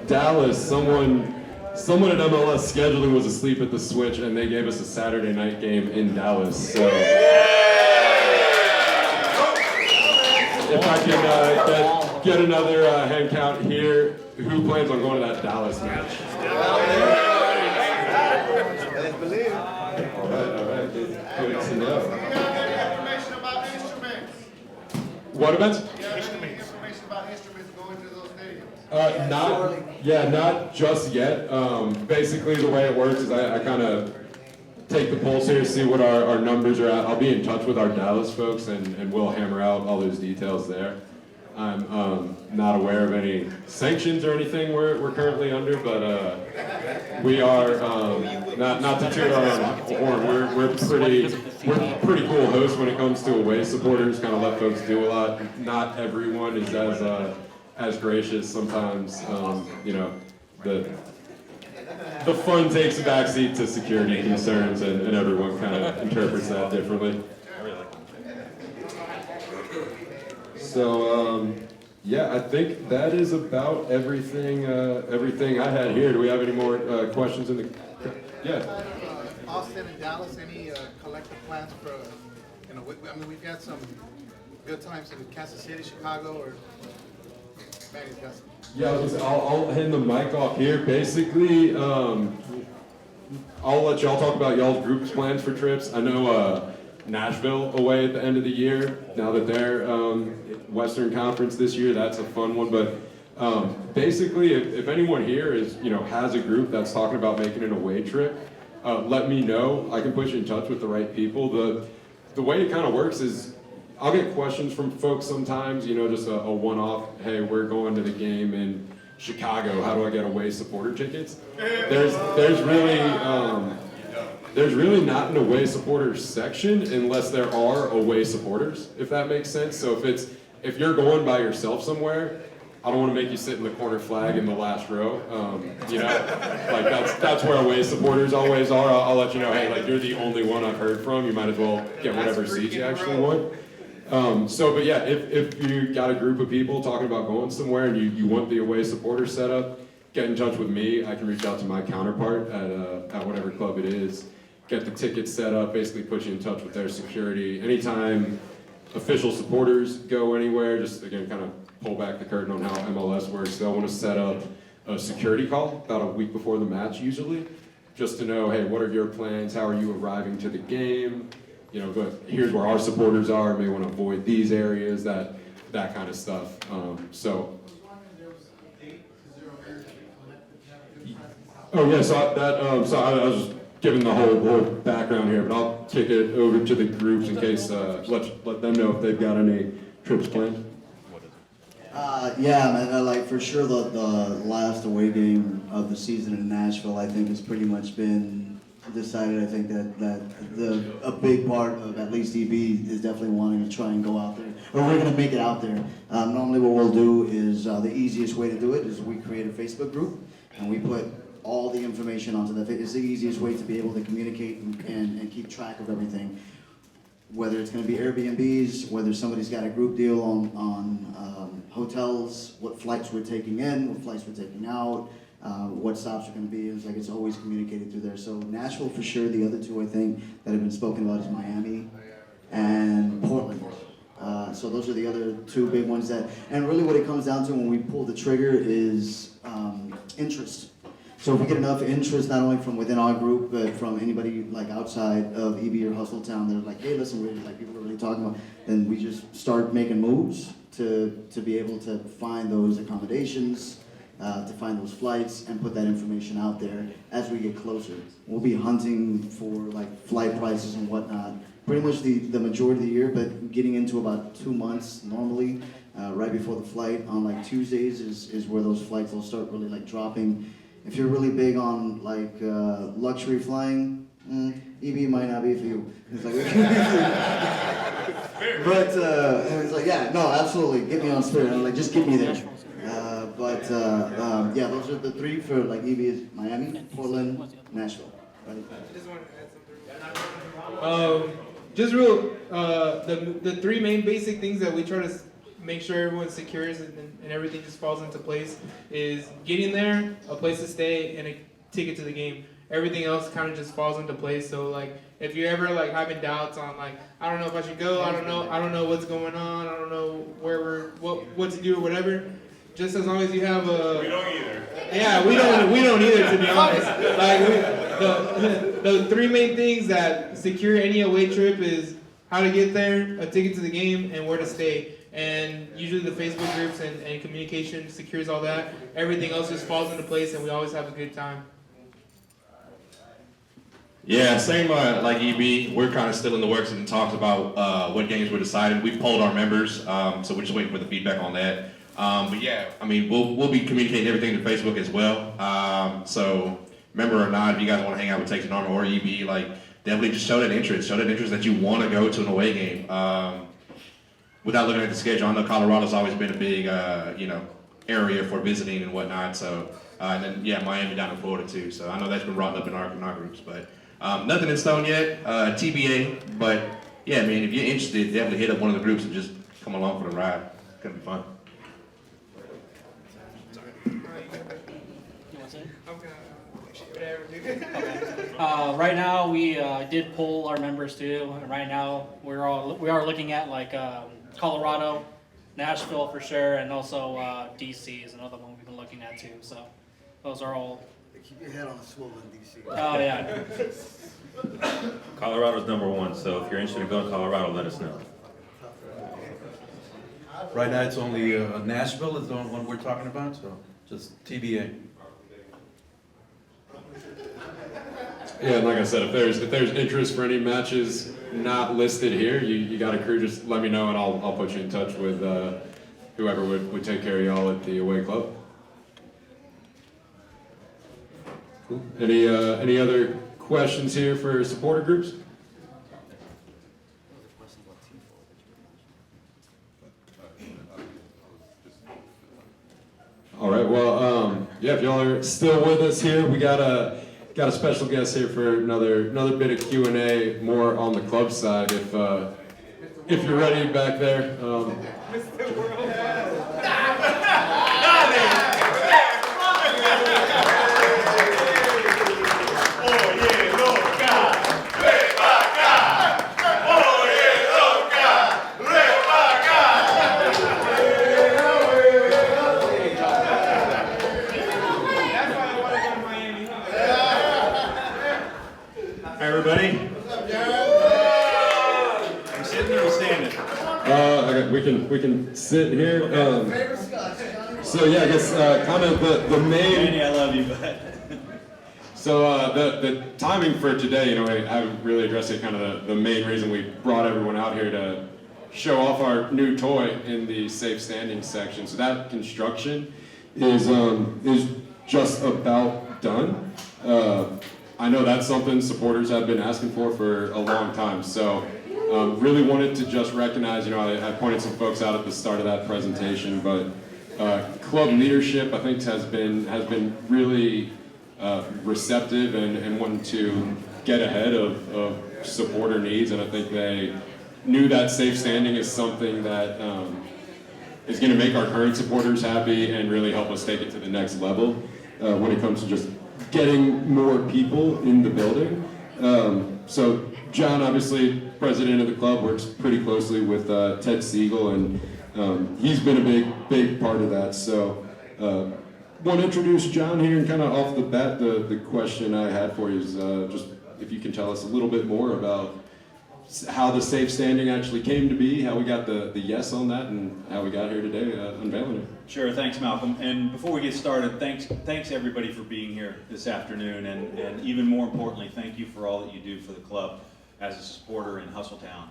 Dallas, someone at MLS scheduling was asleep at the switch, and they gave us a Saturday night game in Dallas. So if I can get another hand count here, who plans on going to that Dallas match? Let's believe it. All right. Good to know. Information about instruments. What events? Information about instruments going to those stadiums. Not just yet. Basically, the way it works is I kind of take the pulse here, see what our numbers are at. I'll be in touch with our Dallas folks, and we'll hammer out all those details there. I'm not aware of any sanctions or anything we're currently under, but we are not to toot our own horn. We're pretty cool hosts when it comes to away supporters. Kind of let folks do a lot. Not everyone is as gracious. Sometimes the fun takes a backseat to security concerns, and everyone kind of interprets that differently. So, I think that is about everything I had here. Do we have any more questions in the... Yeah. Austin and Dallas, any collective plans for, we've got some good times in Kansas City, Chicago, or... Manny's got some. Yeah, I'll hand the mic off here. Basically, I'll let y'all talk about y'all's group's plans for trips. I know Nashville away at the end of the year. Now that they're Western Conference this year, that's a fun one. But basically, if anyone here has a group that's talking about making an away trip, let me know. I can put you in touch with the right people. The way it kind of works is I'll get questions from folks sometimes, just a one-off, hey, we're going to the game in Chicago, how do I get away supporter tickets? There's really not an away supporters section unless there are away supporters, if that makes sense. So if you're going by yourself somewhere, I don't want to make you sit in the corner flag in the last row. Like that's where away supporters always are. I'll let you know, hey, like you're the only one I've heard from. You might as well get whatever seat you actually want. But yeah, if you got a group of people talking about going somewhere and you want the away supporter set up, get in touch with me. I can reach out to my counterpart at whatever club it is, get the tickets set up, basically put you in touch with their security. Anytime official supporters go anywhere, just again, kind of pull back the curtain on how MLS works. They'll want to set up a security call about a week before the match usually, just to know, hey, what are your plans? How are you arriving to the game? You know, but here's where our supporters are. May want to avoid these areas, that kind of stuff. Oh yeah, so I was just giving the whole background here, but I'll kick it over to the groups in case let them know if they've got any trips planned. Yeah, man, like for sure the last away game of the season in Nashville, I think has pretty much been decided. I think that a big part of at least EB is definitely wanting to try and go out there, or we're going to make it out there. Normally what we'll do is the easiest way to do it is we create a Facebook group and we put all the information onto that. It's the easiest way to be able to communicate and keep track of everything. Whether it's going to be Airbnbs, whether somebody's got a group deal on hotels, what flights we're taking in, what flights we're taking out, what stops are going to be. It's always communicated through there. So Nashville for sure. The other two I think that have been spoken about is Miami and Portland. So those are the other two big ones and really what it comes down to when we pull the trigger is interest. So if we get enough interest, not only from within our group, but from anybody like outside of EB or Hustle Town, that are like, hey, listen, people are really talking about, then we just start making moves to be able to find those accommodations, to find those flights, and put that information out there as we get closer. We'll be hunting for like flight prices and whatnot, pretty much the majority of the year, but getting into about 2 months normally, right before the flight on like Tuesdays is where those flights will start really like dropping. If you're really big on like luxury flying, EB might not be for you. It's like, but it's like, yeah, no, absolutely, get me on Spirit. I'm like, just get me there. Yeah, those are the three for like EB is Miami, Portland, Nashville. Right? I just want to add something. Just real, the three main basic things that we try to make sure everyone secures and everything just falls into place is getting there, a place to stay, and a ticket to the game. Everything else kind of just falls into place. So like, if you're ever like having doubts on like, I don't know if I should go, I don't know what's going on, I don't know what to do or whatever. Just as long as you have a. We don't either. Yeah, we don't either, to be honest. Like the three main things that secure any away trip is how to get there, a ticket to the game, and where to stay. And usually the Facebook groups and communication secures all that. Everything else just falls into place, and we always have a good time. Yeah, same like EB. We're kind of still in the works and talks about what games we're deciding. We've polled our members, so we're just waiting for the feedback on that. But yeah, I mean, we'll be communicating everything to Facebook as well. So member or not, if you guys want to hang out with Texas Army or EB, like definitely just show that interest. Show that interest that you want to go to an away game. Without looking at the schedule, I know Colorado's always been a big, area for visiting and whatnot. So, and then yeah, Miami down in Florida too. So I know that's been brought up in our groups, but nothing in stone yet. TBA, but yeah, I mean, if you're interested, definitely hit up one of the groups and just come along for the ride. It's gonna be fun. Right now, we did poll our members too, and right now we are looking at like Colorado, Nashville for sure, and also DC is another one we've been looking at too. So those are all. Keep your head on a swivel in DC. Oh yeah. Colorado's #1, so if you're interested in going to Colorado, let us know. Right now, it's only Nashville is the only one we're talking about, so just TBA. Yeah, and like I said, if there's interest for any matches not listed here, you got a crew, just let me know and I'll put you in touch with whoever would take care of y'all at the away club. Cool. Any other questions here for supporter groups? All right. Well, yeah. If y'all are still with us here, we got a special guest here for another bit of Q&A, more on the club side. If if you're ready back there. Hi, everybody. I'm sitting or standing? Okay, we can sit here. So yeah, I guess kind of the main. Danny, I love you, but. So the timing for today, you know, I haven't really addressed it. Kind of the main reason we brought everyone out here to show off our new toy in the safe standing section. So that construction is just about done. I know that's something supporters have been asking for a long time. So really wanted to just recognize, you know, I pointed some folks out at the start of that presentation, but club leadership I think has been really receptive and wanting to get ahead of supporter needs, and I think they knew that safe standing is something that is going to make our current supporters happy and really help us take it to the next level when it comes to just getting more people in the building. So John, obviously president of the club, works pretty closely with Ted Siegel, and he's been a big part of that. So want to introduce John here, and kind of off the bat, the question I had for you is just if you can tell us a little bit more about how the safe standing actually came to be, how we got the yes on that, and how we got here today unveiling it. Sure, thanks Malcolm. And before we get started, thanks everybody for being here this afternoon, and even more importantly, thank you for all that you do for the club as a supporter in Hustle Town.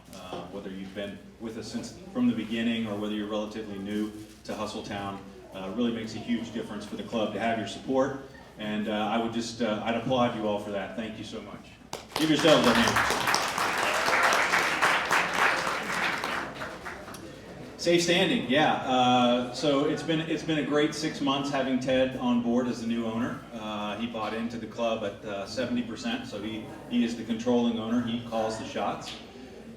Whether you've been with us from the beginning or whether you're relatively new to Hustle Town, really makes a huge difference for the club to have your support. And I'd applaud you all for that. Thank you so much. Give yourselves a hand. Safe standing, yeah. So it's been a great 6 months having Ted on board as the new owner. He bought into the club at 70%, so he is the controlling owner. He calls the shots.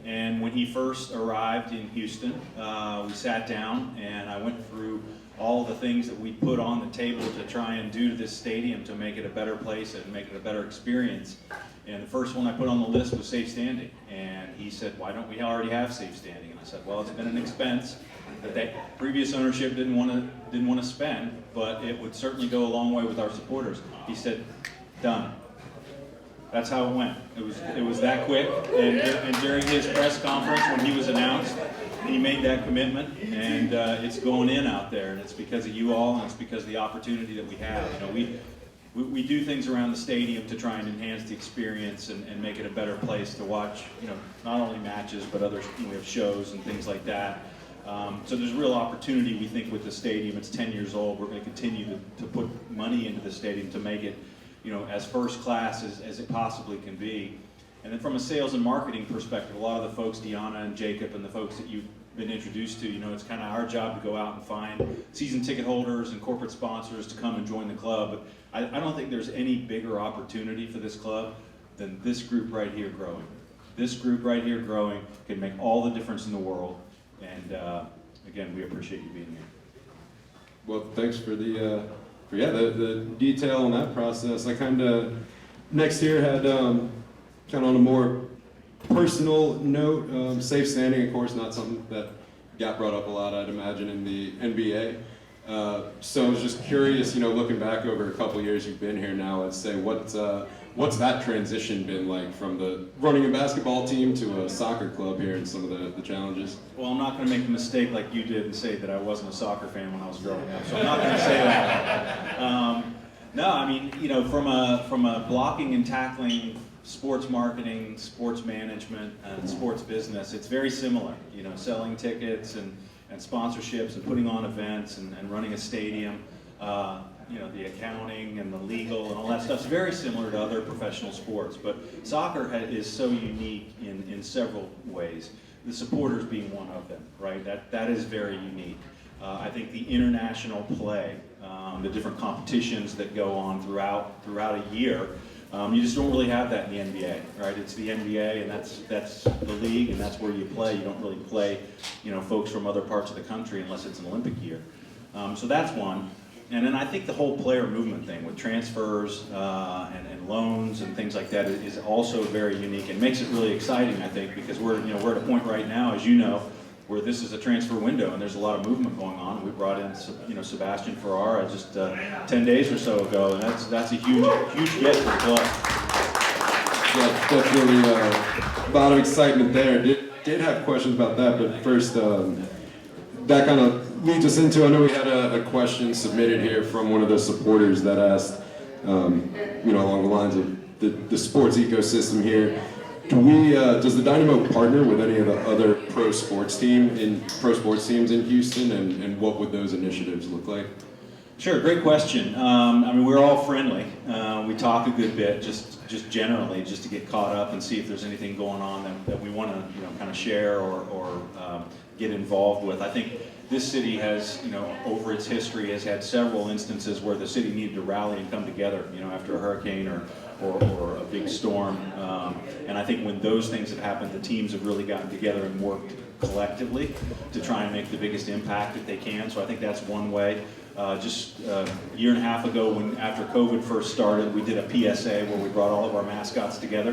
And when he first arrived in Houston, we sat down and I went through all the things that we put on the table to try and do to this stadium to make it a better place and make it a better experience. And the first one I put on the list was safe standing. And he said, why don't we already have safe standing? And I said, well, it's been an expense that the previous ownership didn't want to spend, but it would certainly go a long way with our supporters. He said, done. That's how it went. It was that quick. And during his press conference when he was announced, he made that commitment, and it's going in out there, and it's because of you all, and it's because of the opportunity that we have. You know, we do things around the stadium to try and enhance the experience and make it a better place to watch. You know, not only matches, but other, we have shows and things like that. So there's real opportunity, we think, with the stadium. It's 10 years old. We're going to continue to put money into the stadium to make it, you know, as first class as it possibly can be. And then from a sales and marketing perspective, a lot of the folks, Deanna and Jacob and the folks that you've been introduced to, you know, it's kind of our job to go out and find season ticket holders and corporate sponsors to come and join the club. But I don't think there's any bigger opportunity for this club than this group right here growing. This group right here growing can make all the difference in the world. And again, we appreciate you being here. Well, thanks for the detail on that process. I kind of next here had kind of on a more personal note, safe standing, of course, not something that got brought up a lot, I'd imagine, in the NBA. So I was just curious, you know, looking back over a couple years you've been here now, I'd say what's that transition been like from the running a basketball team to a soccer club here and some of the challenges? Well, I'm not going to make a mistake like you did and say that I wasn't a soccer fan when I was growing up, so I'm not going to say that. No, I mean, you know, from a blocking and tackling, sports marketing, sports management, and sports business, it's very similar. You know, selling tickets and sponsorships and putting on events and running a stadium. You know, the accounting and the legal and all that stuff's very similar to other professional sports, but soccer is so unique in several ways. The supporters being one of them, right? That is very unique. I think the international play, the different competitions that go on throughout a year, You just don't really have that in the NBA, right? It's the NBA, and that's the league, and that's where you play. You don't really play, folks from other parts of the country unless it's an Olympic year. So that's one. And then I think the whole player movement thing with transfers and loans and things like that is also very unique and makes it really exciting, I think, because we're at a point right now, as you know, where this is a transfer window and there's a lot of movement going on. We brought in, Sebastian Ferreira just 10 days or so ago, and that's a huge get for the club. Yeah, definitely a lot of excitement there. Did have questions about that, but first, that kind of leads us into, I know we had a question submitted here from one of the supporters that asked, along the lines of the sports ecosystem here. Does the Dynamo partner with any of the other pro sports teams in Houston, and what would those initiatives look like? Sure, great question. We're all friendly. We talk a good bit, just generally, just to get caught up and see if there's anything going on that we want to, kind of share or get involved with. I think this city has, over its history, has had several instances where the city needed to rally and come together, after a hurricane or a big storm. And I think when those things have happened, the teams have really gotten together and worked collectively to try and make the biggest impact that they can. So I think that's one way. Just a year and a half ago, after COVID first started, we did a PSA where we brought all of our mascots together,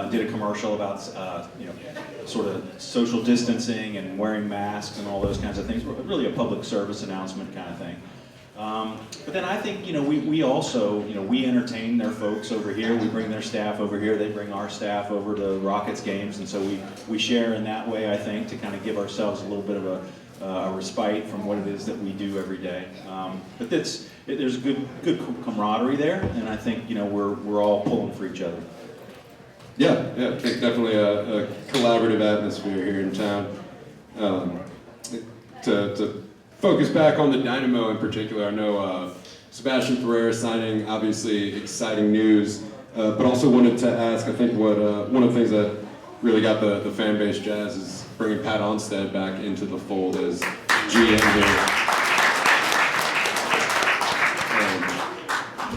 did a commercial about sort of social distancing and wearing masks and all those kinds of things. Really a public service announcement kind of thing. But then I think, we also, we entertain their folks over here. We bring their staff over here. They bring our staff over to Rockets games. And so we share in that way, I think, to kind of give ourselves a little bit of a respite from what it is that we do every day. But there's a good camaraderie there. And I think, we're all pulling for each other. Yeah, I think definitely a collaborative atmosphere here in town. To focus back on the Dynamo in particular, I know Sebastian Ferreira signing, obviously exciting news, but also wanted to ask, I think one of the things that really got the fan base jazzed is bringing Pat Onstead back into the fold as GM here.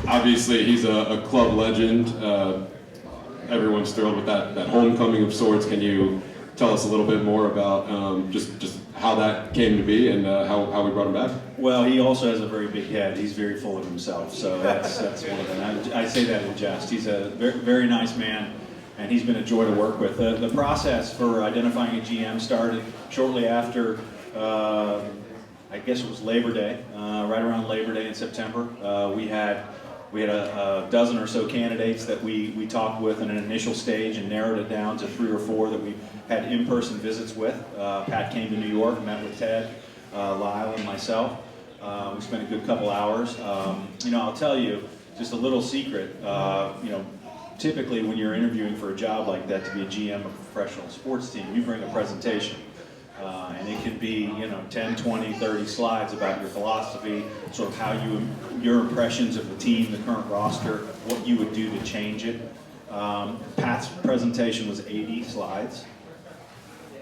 Obviously, he's a club legend. Everyone's thrilled with that homecoming of sorts. Can you tell us a little bit more about just how that came to be and how we brought him back? Well, he also has a very big head. He's very full of himself, so that's one of them. I say that in jest. He's a very, very nice man, and he's been a joy to work with. The process for identifying a GM started shortly after, I guess it was Labor Day, right around Labor Day in September. We had a dozen or so candidates that we talked with in an initial stage and narrowed it down to 3 or 4 that we had in-person visits with. Pat came to New York, met with Ted, Lyle, and myself. We spent a good couple hours. I'll tell you, just a little secret, typically when you're interviewing for a job like that to be a GM of a professional sports team, you bring a presentation. And it could be, 10, 20, 30 slides about your philosophy, sort of your impressions of the team, the current roster, what you would do to change it. Pat's presentation was 80 slides,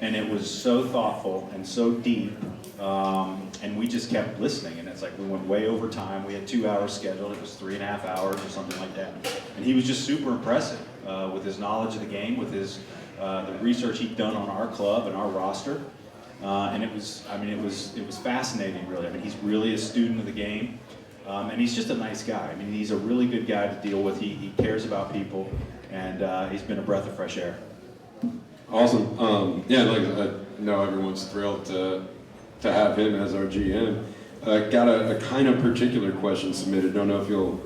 and it was so thoughtful and so deep, and we just kept listening, and it's like we went way over time. We had 2 hours scheduled. It was 3.5 hours or something like that. And he was just super impressive with his knowledge of the game, with his the research he'd done on our club and our roster. And it was fascinating, really. He's really a student of the game, and he's just a nice guy. He's a really good guy to deal with. He cares about people, and he's been a breath of fresh air. Awesome. I know everyone's thrilled to have him as our GM. Got a kind of particular question submitted. Don't know if you'll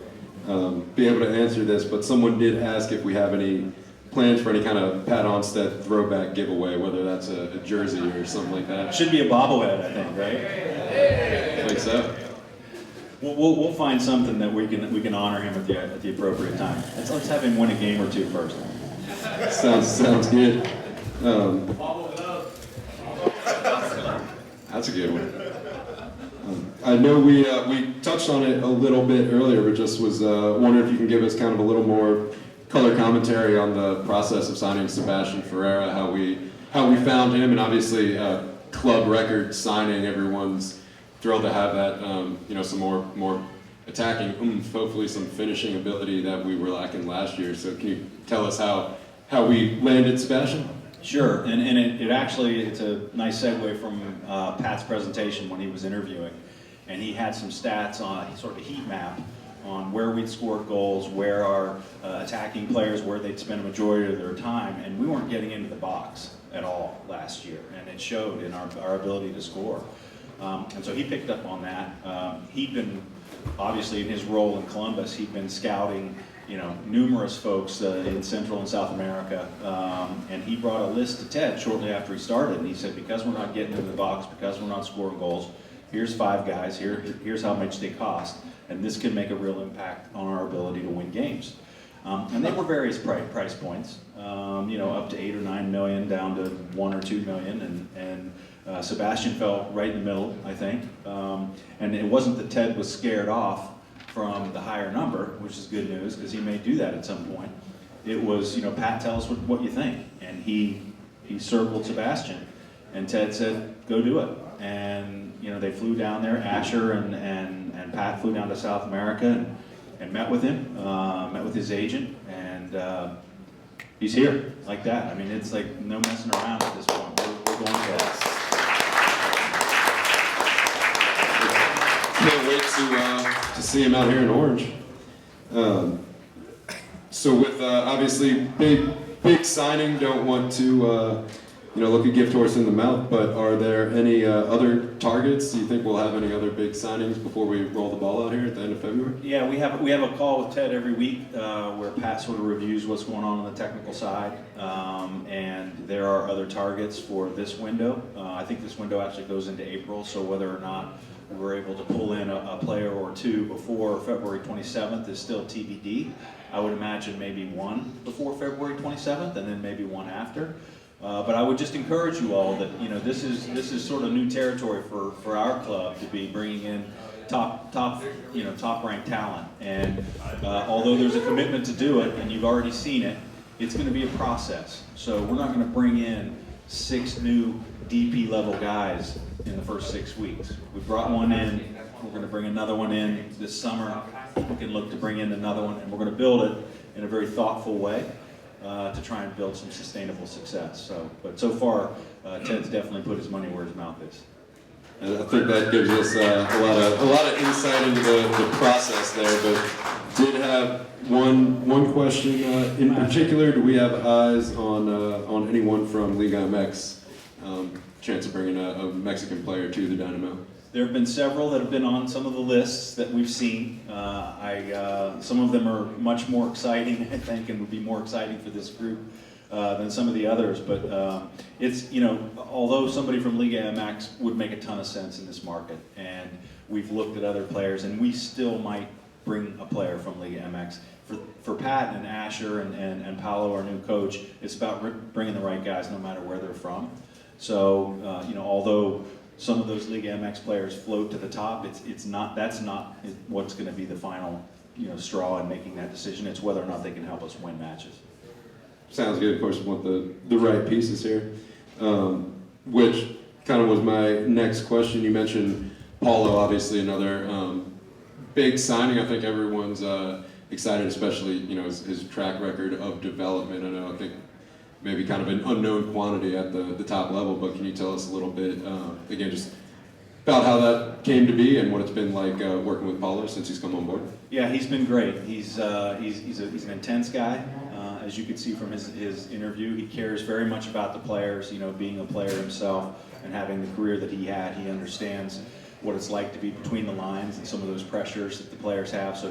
be able to answer this, but someone did ask if we have any plans for any kind of Pat Onstead throwback giveaway, whether that's a jersey or something like that. Should be a bobblehead, I think, right? I think so. We'll find something that we can honor him at the appropriate time. Let's have him win a game or two first. Sounds good. That's a good one. I know we touched on it a little bit earlier, but just was wondering if you can give us kind of a little more color commentary on the process of signing Sebastian Ferreira, how we found him, and obviously club record signing. Everyone's thrilled to have that. Some more attacking oomph, hopefully some finishing ability that we were lacking last year. So can you tell us how we landed Sebastian? Sure, and it actually, it's a nice segue from Pat's presentation when he was interviewing. And he had some stats on sort of a heat map on where we'd scored goals, where our attacking players, where they'd spend a majority of their time, and we weren't getting into the box at all last year, and it showed in our ability to score. And so he picked up on that. He'd been, obviously in his role in Columbus, he'd been scouting, you know, numerous folks in Central and South America, and he brought a list to Ted shortly after he started, and he said, because we're not getting into the box, because we're not scoring goals, here's 5 guys, here's how much they cost, and this can make a real impact on our ability to win games. And they were various price points, you know, up to 8 or 9 million, down to 1 or 2 million, and Sebastian fell right in the middle, I think. And it wasn't that Ted was scared off from the higher number, which is good news, because he may do that at some point. It was, you know, Pat, tell us what you think. And he circled Sebastian, and Ted said, go do it. And, you know, they flew down there, Asher and Pat flew down to South America and met with him, met with his agent, and he's here, like that. I mean, it's like no messing around at this point. We're going to go. Can't wait to see him out here in Orange. So with obviously big signing, don't want to look a gift horse in the mouth, but are there any other targets? Do you think we'll have any other big signings before we roll the ball out here at the end of February? Yeah, we have a call with Ted every week where Pat sort of reviews what's going on the technical side, and there are other targets for this window. I think this window actually goes into April, so whether or not we're able to pull in a player or two before February 27th is still TBD. I would imagine maybe one before February 27th, and then maybe one after. But I would just encourage you all that, you know, this is sort of new territory for our club to be bringing in top ranked talent. And although there's a commitment to do it, and you've already seen it, it's going to be a process. So we're not going to bring in 6 new DP level guys in the first 6 weeks. We brought one in. We're going to bring another one in this summer. We can look to bring in another one, and we're going to build it in a very thoughtful way. To try and build some sustainable success. But so far, Ted's definitely put his money where his mouth is. And I think that gives us a lot of insight into the process there. But did have one question in particular. Do we have eyes on anyone from Liga MX? Chance of bringing a Mexican player to the Dynamo? There have been several that have been on some of the lists that we've seen. Some of them are much more exciting, I think, and would be more exciting for this group than some of the others. But it's, you know, although somebody from Liga MX would make a ton of sense in this market, and we've looked at other players, and we still might bring a player from Liga MX. For Pat and Asher and Paolo, our new coach, it's about bringing the right guys no matter where they're from. So, you know, although some of those Liga MX players float to the top, that's not what's going to be the final, you know, straw in making that decision. It's whether or not they can help us win matches. Sounds good. Of course, we want the right pieces here, which kind of was my next question. You mentioned Paulo, obviously another big signing. I think everyone's excited, especially, you know, his track record of development. I think maybe kind of an unknown quantity at the top level, but can you tell us a little bit, again, just about how that came to be and what it's been like working with Paulo since he's come on board? Yeah, he's been great. He's an intense guy. As you could see from his interview, he cares very much about the players, you know, being a player himself and having the career that he had. He understands what it's like to be between the lines and some of those pressures that the players have. So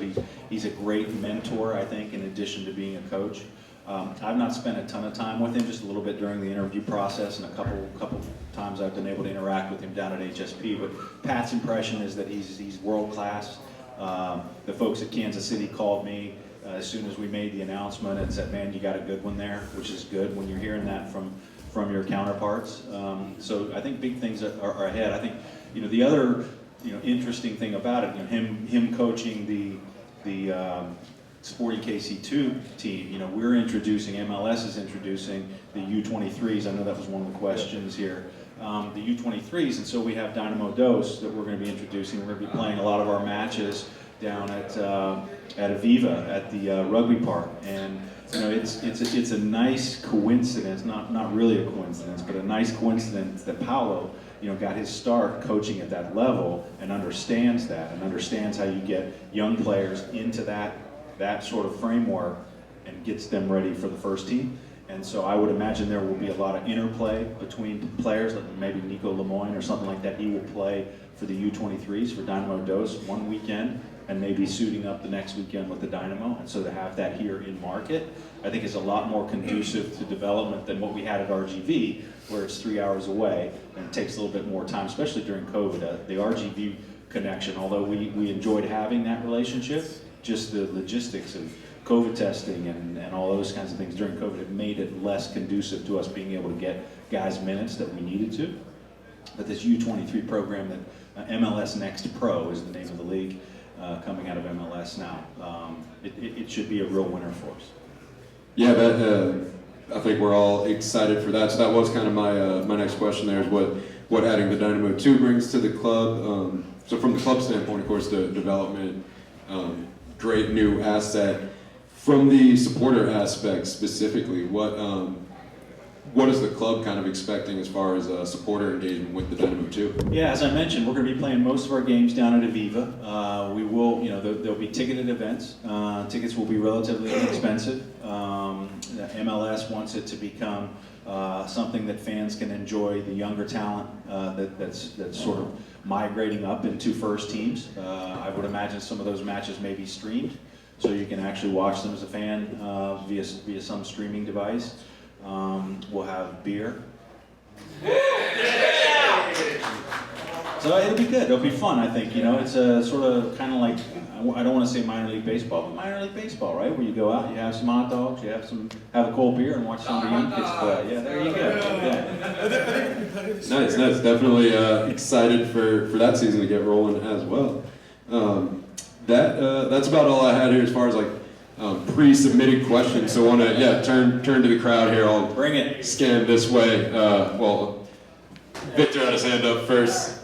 he's a great mentor, I think, in addition to being a coach. I've not spent a ton of time with him, just a little bit during the interview process, and a couple times I've been able to interact with him down at HSP. But Pat's impression is that he's world class. The folks at Kansas City called me as soon as we made the announcement and said, "Man, you got a good one there," which is good when you're hearing that from your counterparts. So I think big things are ahead. I think, you know, the other, you know, interesting thing about it, you know, him coaching the Sporting KC2 team, you know, we're introducing, MLS is introducing the U23s. I know that was one of the questions here. The U23s, and so we have Dynamo Dos that we're going to be introducing. We're going to be playing a lot of our matches down at Aviva at the rugby park, and it's a nice coincidence, not really a coincidence, but a nice coincidence that Paulo got his start coaching at that level and understands that and understands how you get young players into that sort of framework and gets them ready for the first team. And so I would imagine there will be a lot of interplay between players, like maybe Nico Lemoyne or something like that. He will play for the U23s for Dynamo Dos one weekend and maybe suiting up the next weekend with the Dynamo. And so to have that here in market, I think is a lot more conducive to development than what we had at RGV, where it's 3 hours away and it takes a little bit more time, especially during COVID. The RGV connection, although we enjoyed having that relationship, just the logistics of COVID testing and all those kinds of things during COVID have made it less conducive to us being able to get guys minutes that we needed to. But this U23 program that MLS Next Pro is the name of the league coming out of MLS now. It should be a real winner for us. Yeah, I think we're all excited for that. So that was kind of my next question there, is what adding the Dynamo 2 brings to the club. So from the club standpoint, of course, the development, great new asset. From the supporter aspect specifically, what is the club kind of expecting as far as supporter engagement with the Dynamo 2? Yeah, as I mentioned, we're going to be playing most of our games down at Aviva. We will, there'll be ticketed events. Tickets will be relatively inexpensive. MLS wants it to become something that fans can enjoy, the younger talent that's sort of migrating up into first teams. I would imagine some of those matches may be streamed, so you can actually watch them as a fan via some streaming device. We'll have beer. So it'll be good. It'll be fun, I think. It's a sort of kind of like, I don't want to say minor league baseball, but minor league baseball, right? Where you go out, you have some hot dogs, you have a cold beer, and watch some of the young kids play. Yeah, there you go. Yeah. Nice. Definitely excited for that season to get rolling as well. That's about all I had here as far as like pre-submitted questions. So I want to turn to the crowd here. I'll bring it. Scan this way. Victor had his hand up first.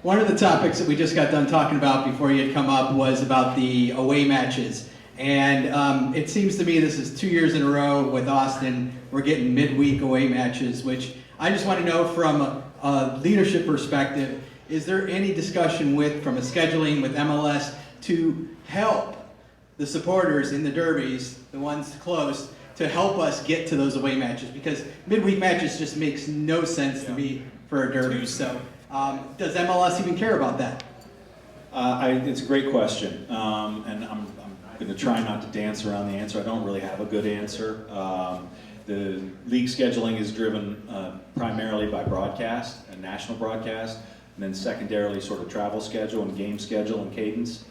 One of the topics that we just got done talking about before you had come up was about the away matches. And it seems to me this is 2 years in a row with Austin, we're getting midweek away matches, which I just want to know from a leadership perspective, is there any discussion from a scheduling with MLS to help the supporters in the derbies, the ones close, to help us get to those away matches? Because midweek matches just makes no sense to me for a derby. So does MLS even care about that? It's a great question, and I'm going to try not to dance around the answer. I don't really have a good answer. The league scheduling is driven primarily by broadcast and national broadcast, and then secondarily sort of travel schedule and game schedule and cadence,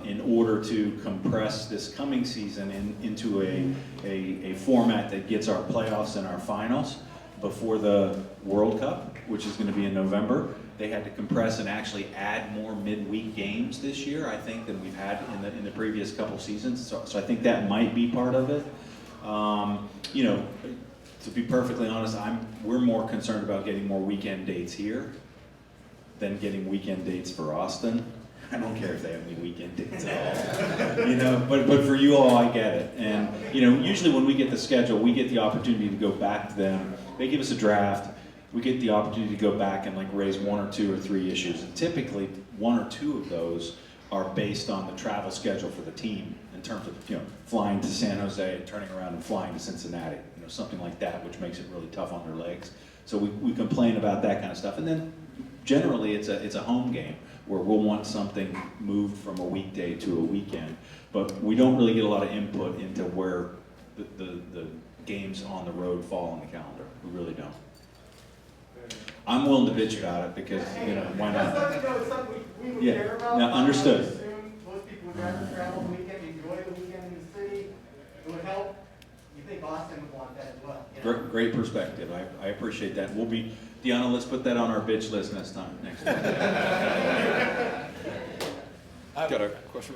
in order to compress this coming season into a format that gets our playoffs and our finals before the World Cup, which is going to be in November. They had to compress and actually add more midweek games this year, I think, than we've had in the previous couple seasons. So I think that might be part of it. To be perfectly honest, we're more concerned about getting more weekend dates here than getting weekend dates for Austin. I don't care if they have any weekend dates at all. But for you all, I get it. And usually when we get the schedule, we get the opportunity to go back to them. They give us a draft. We get the opportunity to go back and raise 1 or 2 or 3 issues. And typically 1 or 2 of those are based on the travel schedule for the team in terms of flying to San Jose and turning around and flying to Cincinnati, something like that, which makes it really tough on their legs. So we complain about that kind of stuff. And then generally it's a home game where we'll want something moved from a weekday to a weekend. But we don't really get a lot of input into where the games on the road fall on the calendar. We really don't. I'm willing to bitch about it because, why not? It's something we would Yeah, care about. no, understood. I would assume most people would rather travel the weekend, enjoy the weekend in the city. It would help. You think Austin would want that as well. Great perspective. I appreciate that. Deanna, let's put that on our bitch list next time. I've got a question.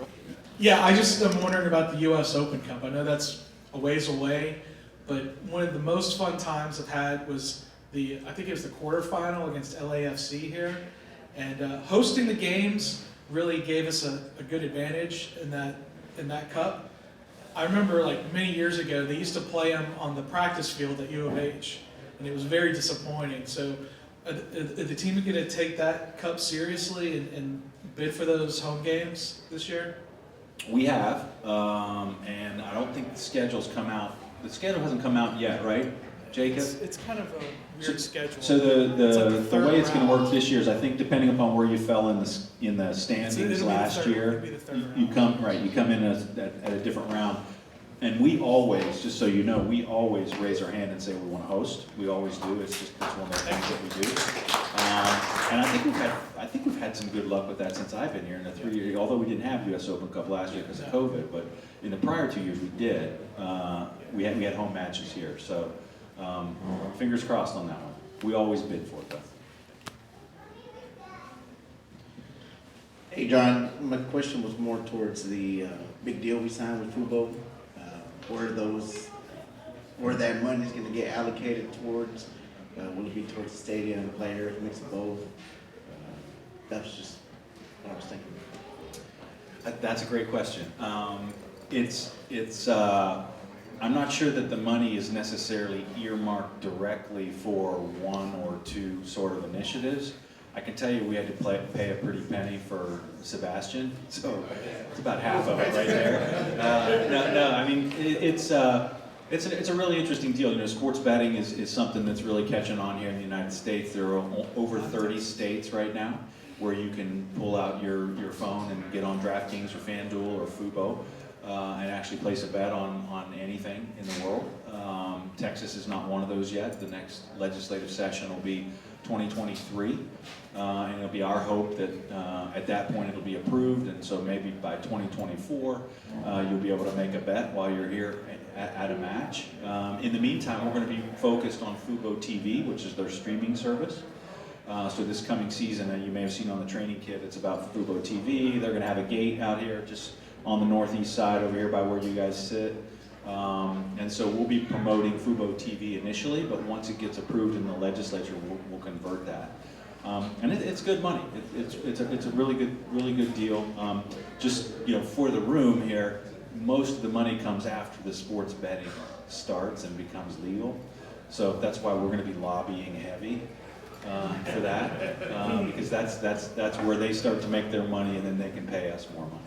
Yeah, I just am wondering about the U.S. Open Cup. I know that's a ways away, but one of the most fun times I've had was I think it was the quarterfinal against LAFC here. And hosting the games really gave us a good advantage in that cup. I remember like many years ago, they used to play them on the practice field at U of H, and it was very disappointing. So the team going to take that cup seriously and bid for those home games this year? We have, and I don't think the schedule's come out. The schedule hasn't come out yet, right, Jacob? It's kind of a weird schedule. So the way it's going to work round. this year is, I think, depending upon where you fell in the standings last year, you come in at a different round. And we always, just so you know, we always raise our hand and say we want to host. We always do. It's one of the things that we do. And I think we've had some good luck with that since I've been here in the 3 years. Although we didn't have U.S. Open Cup last year because of COVID, but in the prior 2 years we did. We had home matches here, so fingers crossed on that one. We always bid for it though. Hey John, my question was more towards the big deal we signed with Fubo. Where that money is going to get allocated towards? Will it be towards the stadium, players, mix of both? That's just what I was thinking. That's a great question. I'm not sure that the money is necessarily earmarked directly for one or two sort of initiatives. I can tell you we had to pay a pretty penny for Sebastian, so it's about half of it right there. No, I mean, it's a really interesting deal. You know, sports betting is something that's really catching on here in the United States. There are over 30 states right now where you can pull out your phone and get on DraftKings or FanDuel or Fubo and actually place a bet on anything in the world. Texas is not one of those yet. The next legislative session will be 2023, and it'll be our hope that at that point it'll be approved, and so maybe by 2024 you'll be able to make a bet while you're here at a match. In the meantime, we're going to be focused on Fubo TV, which is their streaming service. So this coming season, and you may have seen on the training kit, it's about Fubo TV. They're going to have a gate out here just on the northeast side over here by where you guys sit. And so we'll be promoting Fubo TV initially, but once it gets approved in the legislature, we'll convert that. And it's good money. It's a really good deal. Just, you know, for the room here, most of the money comes after the sports betting starts and becomes legal. So that's why we're going to be lobbying heavy for that, because that's where they start to make their money, and then they can pay us more money.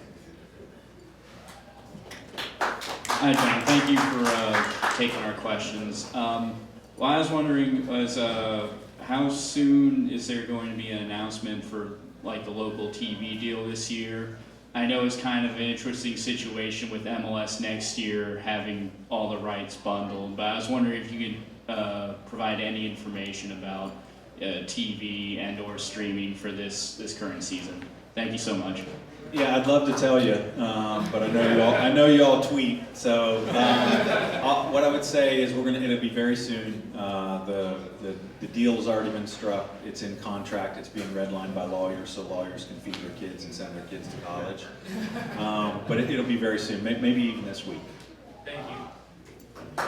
Hi, John. Thank you for taking our questions. Well, I was wondering, how soon is there going to be an announcement for like the local TV deal this year? I know it's kind of an interesting situation with MLS next year having all the rights bundled, but I was wondering if you could provide any information about TV and/or streaming for this current season. Thank you so much. Yeah, I'd love to tell you, but I know you all tweet. So what I would say is it'll be very soon. The deal has already been struck. It's in contract. It's being redlined by lawyers, so lawyers can feed their kids and send their kids to college. But it'll be very soon, maybe even this week. Thank you.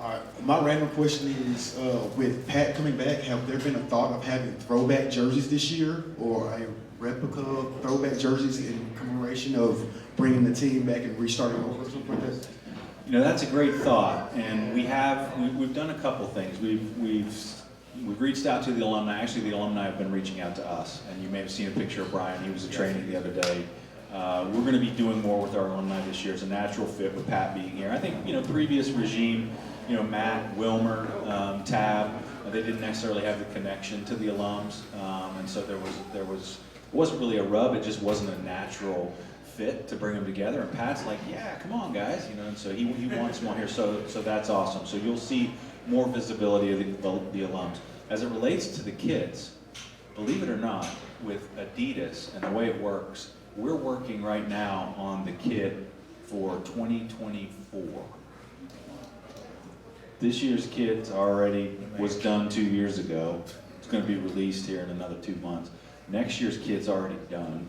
All right, my random question is, with Pat coming back, have there been a thought of having throwback jerseys this year, or a replica of throwback jerseys in commemoration of bringing the team back and restarting over or something like that? You know, that's a great thought, and we've done a couple things. We've reached out to the alumni. Actually, the alumni have been reaching out to us, and you may have seen a picture of Brian. He was at training the other day. We're going to be doing more with our alumni this year. It's a natural fit with Pat being here. I think, you know, previous regime, you know, Matt, Wilmer, Tab, they didn't necessarily have the connection to the alums, and so it wasn't really a rub. It just wasn't a natural fit to bring them together. And Pat's like, yeah, come on, guys, you know. And so he wants them on here. So that's awesome. So you'll see more visibility of the alums. As it relates to the kids, believe it or not, with Adidas and the way it works, we're working right now on the kit for 2024. This year's kit already was done 2 years ago. It's going to be released here in another 2 months. Next year's kit's already done.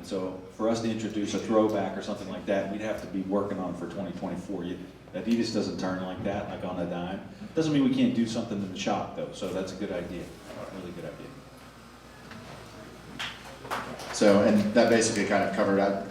And so for us to introduce a throwback or something like that, we'd have to be working on for 2024. Adidas doesn't turn like that, like on a dime. Doesn't mean we can't do something in the shop though, so that's a good idea, really good idea. So, and that basically kind of covered up.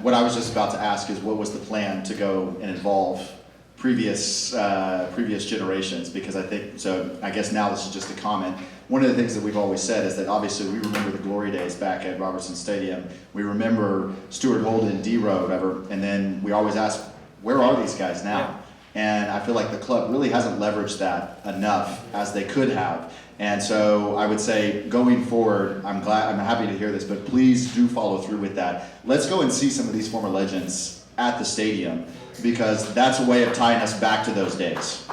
What I was just about to ask is what was the plan to go and involve previous generations? Because I think, so I guess now this is just a comment. One of the things that we've always said is that obviously we remember the glory days back at Robertson Stadium. We remember Stuart Holden, D-Row, whatever, and then we always ask, where are these guys now? And I feel like the club really hasn't leveraged that enough as they could have. And so I would say going forward, I'm happy to hear this, but please do follow through with that. Let's go and see some of these former legends at the stadium, because that's a way of tying us back to those days.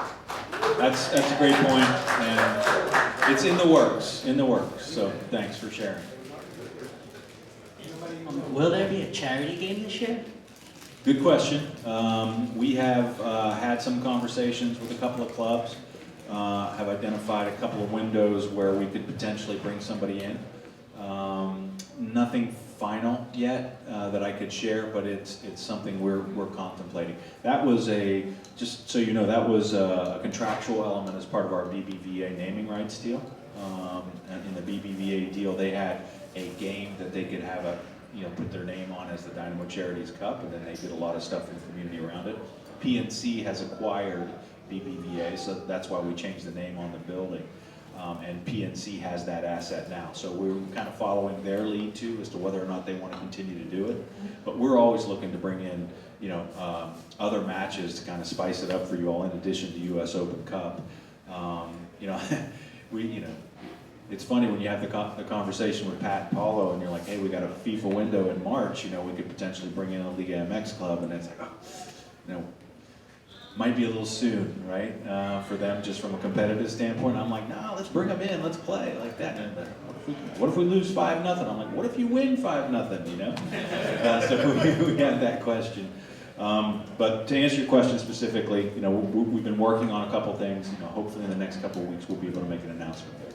That's a great point, and it's in the works, so thanks for sharing. Will there be a charity game this year? Good question. We have had some conversations with a couple of clubs, have identified a couple of windows where we could potentially bring somebody in. Nothing final yet that I could share, but it's something we're contemplating. That was just so you know, that was a contractual element as part of our BBVA naming rights deal. And in the BBVA deal, they had a game that they could have put their name on as the Dynamo Charities Cup, and then they did a lot of stuff in the community around it. PNC has acquired BBVA, so that's why we changed the name on the building. And PNC has that asset now. So we're kind of following their lead too as to whether or not they want to continue to do it. But we're always looking to bring in, other matches to kind of spice it up for you all in addition to US Open Cup. It's funny when you have the conversation with Pat and Paulo and you're like, hey, we got a FIFA window in March, we could potentially bring in a Liga MX club, and it's like, might be a little soon, right, for them just from a competitive standpoint. I'm like, no, let's bring them in, let's play like that. And what if we lose 5-0? I'm like, what if you win 5-0, So we had that question. But to answer your question specifically, we've been working on a couple things. Hopefully in the next couple of weeks we'll be able to make an announcement there.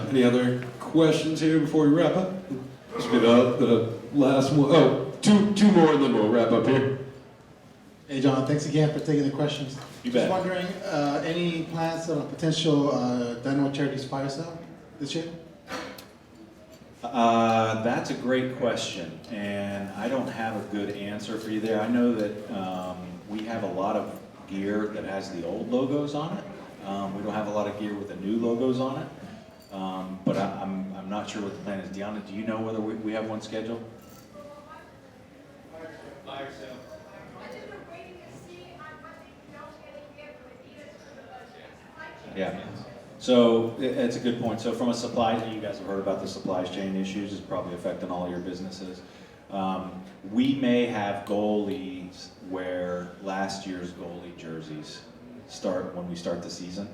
Any other questions here before we wrap up? Let's get the last one. Oh, two more and then we'll wrap up here. Hey John, thanks again for taking the questions. You Just bet. wondering, any plans on a potential Dynamo Charities fire sale this year? That's a great question, and I don't have a good answer for you there. I know that we have a lot of gear that has the old logos on it. We don't have a lot of gear with the new logos on it, but I'm not sure what the plan is. Deanna, do you know whether we have one scheduled? Fire sale. Yeah. So it's a good point. So from a supply, you guys have heard about the supply chain issues. It's probably affecting all your businesses. We may have goalies where last year's goalie jerseys start when we start the season,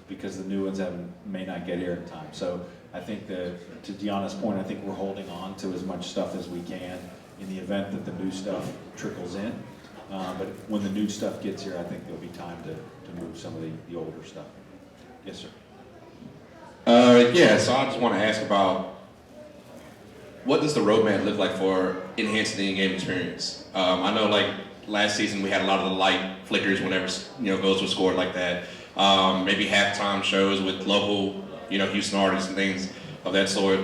because the new ones may not get here in time. So I think to Deanna's point, I think we're holding on to as much stuff as we can in the event that the new stuff trickles in. But when the new stuff gets here, I think there'll be time to move some of the older stuff. Yes, sir. Yeah, so I just want to ask about what does the roadmap look like for enhancing the in-game experience? I know like last season we had a lot of the light flickers whenever goals were scored like that. Maybe halftime shows with local Houston artists and things of that sort.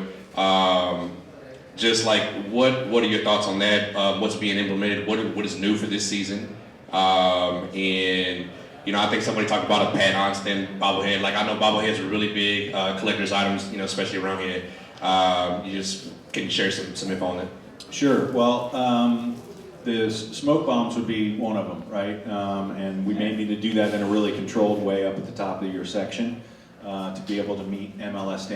Just like what are your thoughts on that? What's being implemented? What is new for this season? And I think somebody talked about a Pat Onston bobblehead. Like I know bobbleheads are really big collector's items, especially around here. Can you share some info on that? Sure. Well, the smoke bombs would be one of them, right? And we may need to do that in a really controlled way up at the top of your section to be able to meet MLS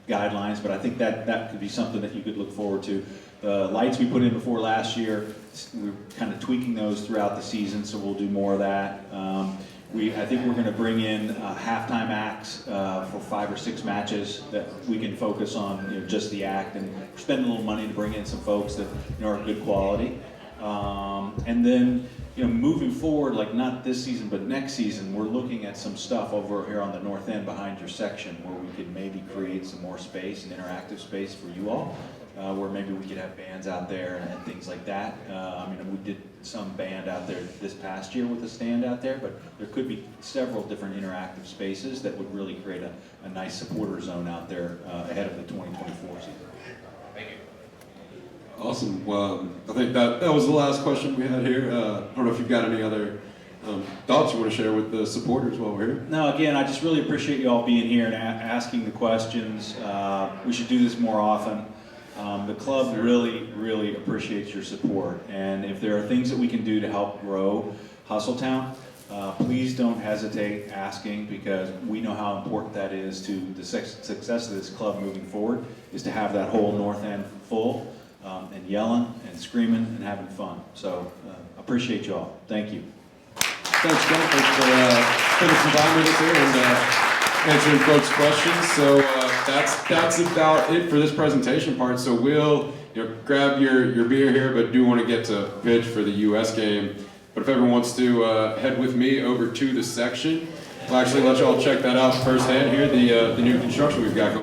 guidelines. But I think that could be something that you could look forward to. The lights we put in before last year, we're kind of tweaking those throughout the season, so we'll do more of that. I think we're going to bring in halftime acts for 5 or 6 matches that we can focus on just the act, and spend a little money to bring in some folks that are good quality. And then, moving forward, like not this season, but next season, we're looking at some stuff over here on the north end behind your section where we could maybe create some more space, an interactive space for you all, where maybe we could have bands out there and things like that. We did some band out there this past year with a stand out there, but there could be several different interactive spaces that would really create a nice supporter zone out there ahead of the 2024 season. Thank you. Awesome. Well, I think that was the last question we had here. I don't know if you've got any other thoughts you want to share with the supporters while we're here. No, again, I just really appreciate you all being here and asking the questions. We should do this more often. The club really appreciates your support. And if there are things that we can do to help grow Hustle Town, please don't hesitate asking, because we know how important that is to the success of this club moving forward, is to have that whole north end full. And yelling and screaming and having fun. So appreciate you all. Thank you. Thanks, John. Thanks for spending some time with us here and answering folks' questions. So that's about it for this presentation part. So we'll grab your beer here, but do want to get to pitch for the U.S. game. But if everyone wants to head with me over to the section, we'll actually let you all check that out firsthand here, the new construction we've got going.